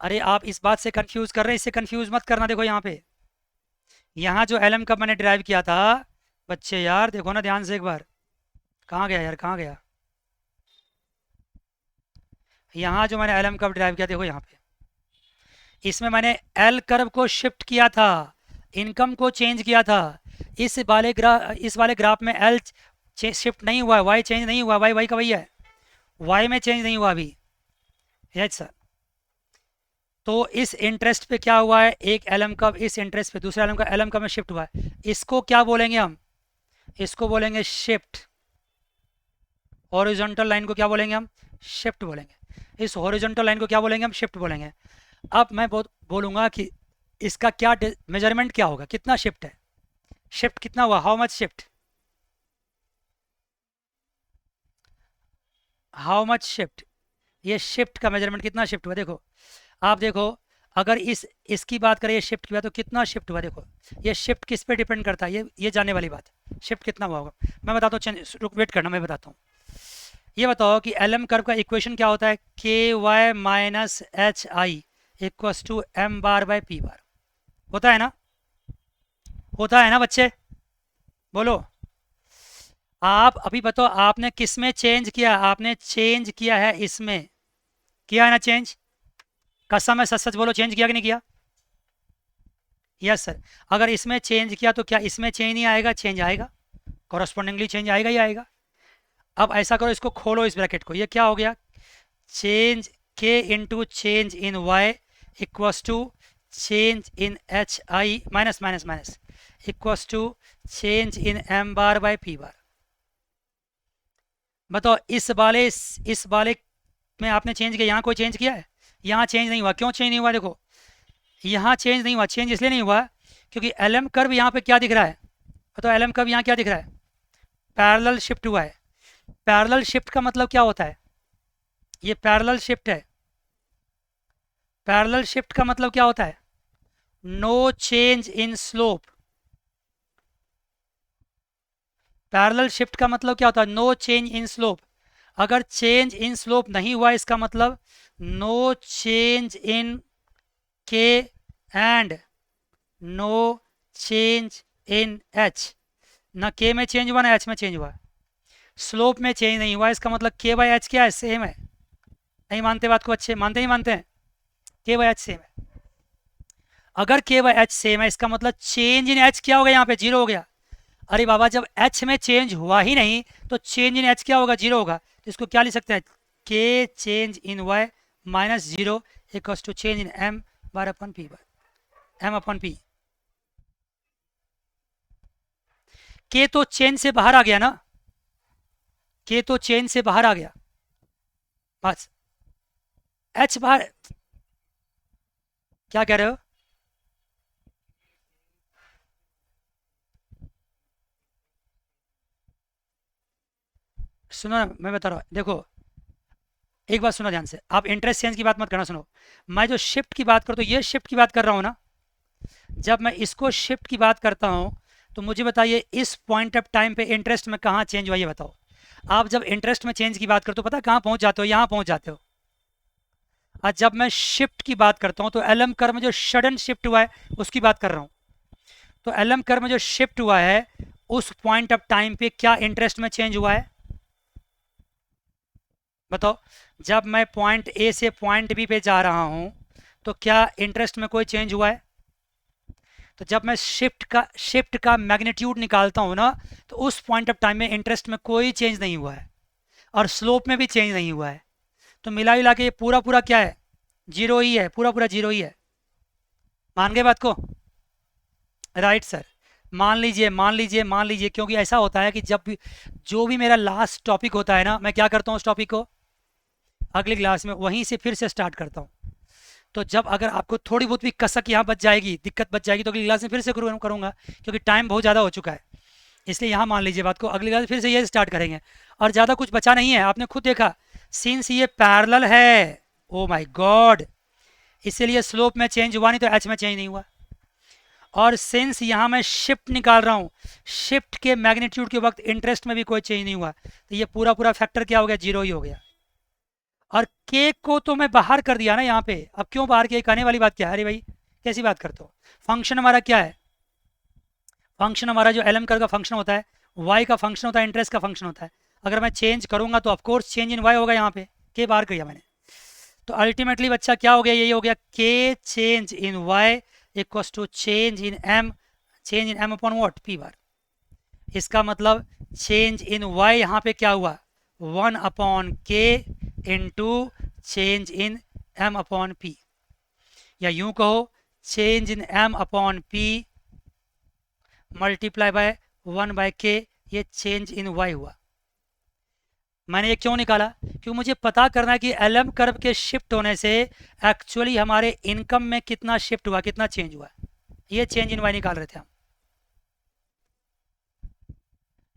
अरे आप इस बात से कंफ्यूज कर रहे हैं, इससे कंफ्यूज मत करना। देखो यहाँ पे यहाँ जो एल एम कब मैंने ड्राइव किया था, बच्चे यार देखो ना ध्यान से एक बार, कहाँ गया यार, कहाँ गया, यहाँ जो मैंने एल एम कब ड्राइव किया देखो यहाँ पे, इसमें मैंने एल कर्व को शिफ्ट किया था, इनकम को चेंज किया था। इस वाले ग्राफ में एल शिफ्ट नहीं हुआ है, वाई चेंज नहीं हुआ, वाई वाई का वही है, वाई में चेंज नहीं हुआ अभी। Yes sir. तो इस इंटरेस्ट पे क्या हुआ है, एक एलएम कर्व इस इंटरेस्ट पे दूसरे एलएम का एलएम कर्व में शिफ्ट हुआ है। इसको क्या बोलेंगे हम, इसको बोलेंगे शिफ्ट। हॉरिजॉन्टल लाइन को क्या बोलेंगे हम, शिफ्ट बोलेंगे। इस हॉरिजॉन्टल लाइन को क्या बोलेंगे हम, शिफ्ट बोलेंगे। अब मैं बोलूँगा कि इसका क्या मेजरमेंट क्या होगा, कितना शिफ्ट है, शिफ्ट कितना हुआ, how much shift, how much shift, ये शिफ्ट का मेजरमेंट कितना शिफ्ट हुआ। देखो आप देखो, अगर इसकी बात करें, ये शिफ्ट की बात, तो कितना शिफ्ट हुआ। देखो ये शिफ्ट किस पे डिपेंड करता है, ये जानने वाली बात है, शिफ्ट कितना हुआ होगा। मैं बताता हूँ, रुक वेट करना, मैं बताता हूँ। ये बताओ कि एल एम कर्व का इक्वेशन क्या होता है, K Y minus H I equals to M bar by P bar, होता है ना, होता है ना बच्चे, बोलो। आप अभी बताओ आपने किस में चेंज किया, आपने चेंज किया है इसमें, किया है ना चेंज, कसम है, सच सच बोलो, चेंज किया कि नहीं किया। Yes sir. अगर इसमें चेंज किया तो क्या इसमें चेंज नहीं आएगा, चेंज आएगा, कॉरस्पॉन्डिंगली चेंज आएगा ही आएगा। अब ऐसा करो, इसको खोलो इस ब्रैकेट को, ये क्या हो गया, change K into change in Y equals to change in H I minus minus minus equals to change in M bar by P bar. बताओ इस वाले में आपने चेंज किया, यहाँ कोई चेंज किया है, यहाँ चेंज नहीं हुआ। क्यों चेंज नहीं हुआ, देखो यहाँ चेंज नहीं हुआ, चेंज इसलिए नहीं हुआ क्योंकि एल एम कर्व यहाँ पे क्या दिख रहा है, बताओ एल एम कर्व यहाँ क्या दिख रहा है, पैरेलल शिफ्ट हुआ है। पैरेलल शिफ्ट का मतलब क्या होता है, ये पैरेलल शिफ्ट है। पैरेलल शिफ्ट का मतलब क्या होता है, no change in slope. Parallel shift का मतलब क्या होता है, नो चेंज इन स्लोप। अगर चेंज इन स्लोप नहीं हुआ, इसका मतलब no change in K and no change in H, ना के में चेंज हुआ ना एच में चेंज हुआ, स्लोप में चेंज नहीं हुआ, इसका मतलब के बाई एच क्या है, सेम है। नहीं मानते बात को, अच्छे मानते ही मानते हैं, के बाई एच सेम है। अगर के बाई एच सेम है, इसका मतलब चेंज इन एच क्या हो गया, यहाँ पे जीरो हो गया। अरे बाबा जब एच में चेंज हुआ ही नहीं तो चेंज इन एच क्या होगा, जीरो होगा। तो इसको क्या लिख सकते हैं, K change in Y minus zero equals to change in M bar upon P bar, M upon P. K तो चेंज से बाहर आ गया ना, के तो चेंज से बाहर आ गया, बस एच बाहर, क्या कह रहे हो, सुनो ना मैं बता रहा हूँ, देखो एक बात सुनो ध्यान से, आप इंटरेस्ट चेंज की बात मत करना, सुनो। मैं जो शिफ्ट की बात करता हूँ, ये शिफ्ट की बात कर रहा हूँ ना, जब मैं इसको शिफ्ट की बात करता हूँ तो मुझे बताइए इस पॉइंट ऑफ टाइम पे इंटरेस्ट में कहाँ चेंज हुआ, ये बताओ। आप जब इंटरेस्ट में चेंज की बात करते हो, पता कहाँ पहुँच जाते हो, यहाँ पहुँच जाते हो। और जब मैं शिफ्ट की बात करता हूँ तो एल एम कर्व में जो सडन शिफ्ट हुआ है उसकी बात कर रहा हूँ। तो एल एम कर्व में जो शिफ्ट हुआ है उस पॉइंट ऑफ टाइम पे क्या इंटरेस्ट में चेंज हुआ है, बताओ। जब मैं पॉइंट ए से पॉइंट बी पे जा रहा हूँ तो क्या इंटरेस्ट में कोई चेंज हुआ है। तो जब मैं शिफ्ट का मैग्नीट्यूड निकालता हूँ ना, तो उस पॉइंट ऑफ टाइम में इंटरेस्ट में कोई चेंज नहीं हुआ है और स्लोप में भी चेंज नहीं हुआ है। तो मिला मिला के ये पूरा पूरा क्या है, जीरो ही है, पूरा पूरा जीरो ही है। मान गए बात को, राइट सर। मान लीजिए मान लीजिए मान लीजिए, क्योंकि ऐसा होता है कि जब भी जो भी मेरा लास्ट टॉपिक होता है ना, मैं क्या करता हूँ उस टॉपिक को अगली क्लास में वहीं से फिर से स्टार्ट करता हूँ। तो जब अगर आपको थोड़ी बहुत भी कसक यहाँ बच जाएगी, दिक्कत बच जाएगी, तो अगली क्लास में फिर से करूँगा क्योंकि टाइम बहुत ज़्यादा हो चुका है। इसलिए यहाँ मान लीजिए बात को, अगली क्लास फिर से ये स्टार्ट करेंगे। और ज़्यादा कुछ बचा नहीं है, आपने खुद देखा सिंस ये पैरेलल है, ओ माय गॉड, इसीलिए स्लोप में चेंज हुआ नहीं तो एच में चेंज नहीं हुआ। और सिंस यहाँ मैं शिफ्ट निकाल रहा हूँ, शिफ्ट के मैग्नीट्यूड के वक्त इंटरेस्ट में भी कोई चेंज नहीं हुआ, तो ये पूरा पूरा फैक्टर क्या हो गया, जीरो ही हो गया। और के को तो मैं बाहर कर दिया ना यहाँ पे, अब क्यों बाहर किया, कहने वाली बात क्या है, अरे भाई कैसी बात करते हो, फंक्शन हमारा क्या है, फंक्शन हमारा जो एल एम कर्व का फंक्शन होता है, वाई का फंक्शन होता है, इंटरेस्ट का फंक्शन होता है। अगर मैं चेंज करूंगा तो ऑफकोर्स चेंज इन वाई होगा, यहाँ पे के बार किया मैंने। तो अल्टीमेटली बच्चा क्या हो गया, यही हो गया K change in Y equals to change in M, change in M upon what, P bar. इसका मतलब चेंज इन वाई यहाँ पे क्या हुआ, 1 upon k into change in M upon p, या यूं कहो change in M upon p multiply by 1 by k, ये चेंज इन वाई हुआ। मैंने ये क्यों निकाला, क्योंकि मुझे पता करना है कि एल एम कर्व के शिफ्ट होने से एक्चुअली हमारे इनकम में कितना शिफ्ट हुआ, कितना चेंज हुआ। ये चेंज इन वाई निकाल रहे थे हम।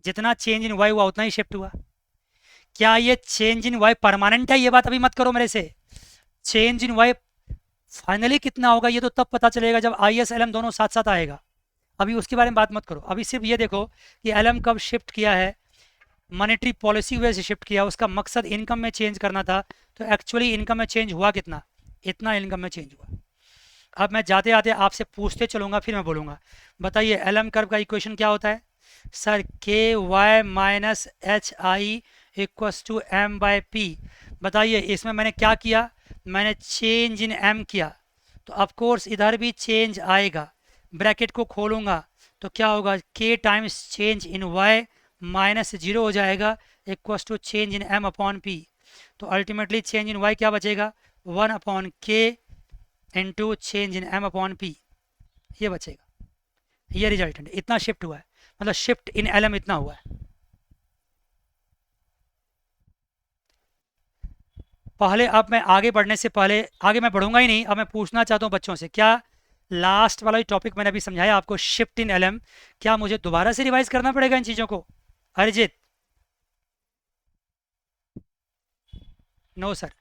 जितना चेंज इन वाई हुआ उतना ही शिफ्ट हुआ। क्या ये चेंज इन वाई परमानेंट है, ये बात अभी मत करो मेरे से। चेंज इन वाई फाइनली कितना होगा ये तो तब पता चलेगा जब आई एस एल एम दोनों साथ साथ आएगा। अभी उसके बारे में बात मत करो, अभी सिर्फ ये देखो कि एल एम कब शिफ्ट किया है, मॉनेटरी पॉलिसी वजह से शिफ्ट किया, उसका मकसद इनकम में चेंज करना था। तो एक्चुअली इनकम में चेंज हुआ कितना, इतना इनकम में चेंज हुआ। अब मैं जाते आते आपसे पूछते चलूँगा फिर मैं बोलूँगा। बताइए एल एम कर्व का इक्वेशन क्या होता है sir, k Y minus H I equals to m by p. बताइए इसमें मैंने क्या किया, मैंने चेंज इन एम किया, तो ऑफ कोर्स इधर भी चेंज आएगा। ब्रैकेट को खोलूँगा तो क्या होगा, k times change in Y minus 0 हो जाएगा equals to change in M upon p. तो अल्टीमेटली चेंज इन वाई क्या बचेगा, 1 upon k into change in M upon p, ये बचेगा। ये रिजल्टेंट इतना शिफ्ट हुआ है, मतलब शिफ्ट इन एल एम इतना हुआ है। पहले अब मैं आगे बढ़ने से पहले, आगे मैं बढ़ूंगा ही नहीं, अब मैं पूछना चाहता हूँ बच्चों से, क्या लास्ट वाला टॉपिक मैंने अभी समझाया आपको शिफ्ट इन एल एम, क्या मुझे दोबारा से रिवाइज करना पड़ेगा इन चीज़ों को? Arijit, no sir.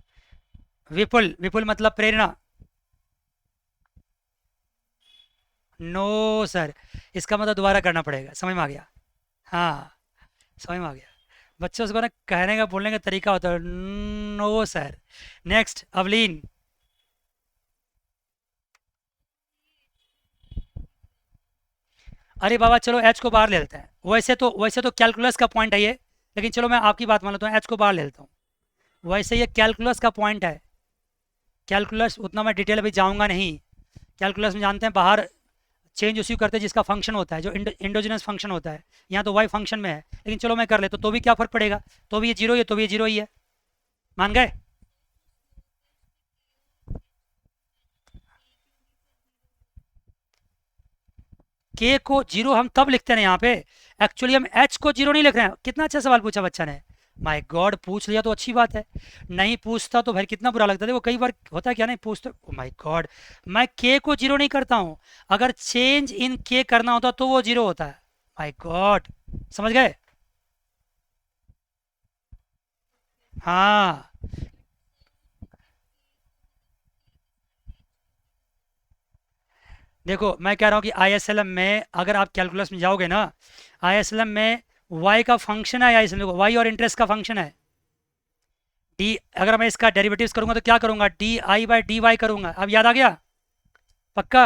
विपुल, विपुल मतलब प्रेरणा, नो सर। इसका मतलब दोबारा करना पड़ेगा, समझ में आ गया? हाँ समझ में आ गया। बच्चों को ना कहने का बोलने का तरीका होता है, नो सर। नेक्स्ट अवलीन, अरे बाबा चलो एच को बाहर ले लेते हैं। वैसे तो कैलकुलस का पॉइंट है ये, लेकिन चलो मैं आपकी बात मान लेता हूँ, एच को बाहर ले लेता हूँ। वैसे ये कैलकुलस का पॉइंट है, कैलकुलस उतना मैं डिटेल अभी जाऊँगा नहीं। कैलकुलस में जानते हैं बाहर चेंज उसी को करते हैं जिसका फंक्शन होता है, जो इंडोजिनस फंक्शन होता है। यहाँ तो वाई फंक्शन में है, लेकिन चलो मैं कर लेता तो भी क्या फ़र्क पड़ेगा, तो भी ये जीरो ही है, तो भी ये जीरो ही है। मान गए? के को जीरो हम तब लिखते हैं ना यहाँ पे, एक्चुअली हम एच को जीरो नहीं लिख रहे हैं। कितना अच्छा सवाल पूछा बच्चा ने, माय गॉड। पूछ लिया तो अच्छी बात है, नहीं पूछता तो भाई कितना बुरा लगता है। वो कई बार होता है क्या, नहीं पूछते, माय गॉड। मैं के को जीरो नहीं करता हूँ, अगर चेंज इन के करना होता तो वो जीरो होता है। माय गॉड, समझ गए? हाँ देखो मैं कह रहा हूँ कि आईएसएलएम में अगर आप कैलकुलस में जाओगे ना, आईएसएलएम में वाई का फंक्शन है, आईएसएलएम को वाई और इंटरेस्ट का फंक्शन है। डी, अगर मैं इसका डेरिवेटिव्स करूंगा तो क्या करूंगा, d i by d y करूंगा। अब याद आ गया? पक्का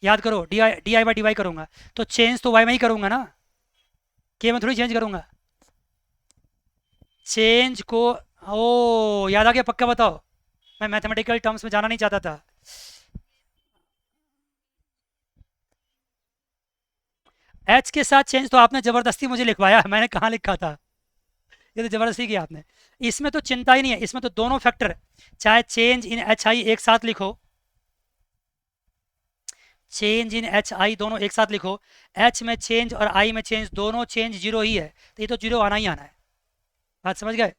याद करो, d i by d y करूंगा तो चेंज तो वाई में ही करूंगा ना, के में थोड़ी चेंज करूंगा। चेंज को, ओ याद आ गया? पक्का बताओ, मैं मैथमेटिकल टर्म्स में जाना नहीं चाहता था। एच के साथ चेंज तो आपने ज़बरदस्ती मुझे लिखवाया, मैंने कहाँ लिखा था, ये तो ज़बरदस्ती किया आपने। इसमें तो चिंता ही नहीं है, इसमें तो दोनों फैक्टर, चाहे चेंज इन एच आई एक साथ लिखो, चेंज इन एच आई दोनों एक साथ लिखो, एच में चेंज और आई में चेंज, दोनों चेंज जीरो ही है, तो ये तो जीरो आना ही आना है। बात समझ गए?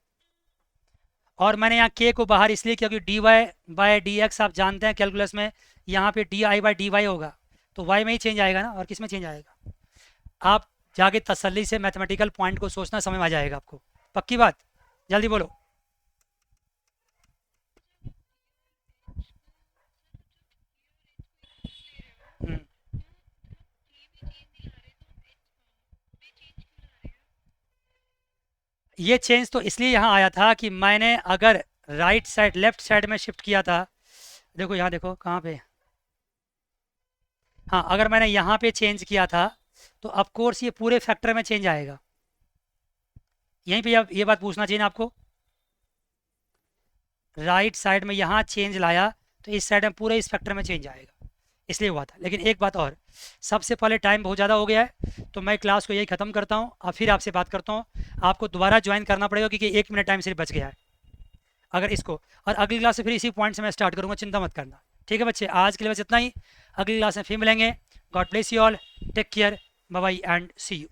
और मैंने यहाँ के को बाहर इसलिए किया क्योंकि d y by d x आप जानते हैं कैलकुलस में, यहाँ पे d i by d y होगा, तो वाई में ही चेंज आएगा ना, और किस में चेंज आएगा? आप जाके तसल्ली से मैथमेटिकल पॉइंट को सोचना, समझ में आ जाएगा आपको। पक्की बात? जल्दी बोलो। हम्म, ये चेंज तो इसलिए यहाँ आया था कि मैंने अगर राइट साइड लेफ्ट साइड में शिफ्ट किया था, देखो यहाँ देखो कहाँ पे, हाँ, अगर मैंने यहाँ पे चेंज किया था तो ऑफ कोर्स ये पूरे फैक्टर में चेंज आएगा। यहीं पे ये बात पूछना चाहिए ना आपको। राइट साइड में यहाँ चेंज लाया तो इस साइड में पूरे इस फैक्टर में चेंज आएगा, इसलिए हुआ था। लेकिन एक बात और, सबसे पहले टाइम बहुत ज़्यादा हो गया है तो मैं क्लास को यही ख़त्म करता हूँ और फिर आपसे बात करता हूँ। आपको दोबारा ज्वाइन करना पड़ेगा क्योंकि 1 मिनट टाइम सिर्फ बच गया है। अगर इसको, और अगली क्लास से फिर इसी पॉइंट से मैं स्टार्ट करूँगा, चिंता मत करना। ठीक है बच्चे, आज के लिए बस इतना ही। अगली क्लास में फिर मिलेंगे। God bless you all, take care, bye bye and see you.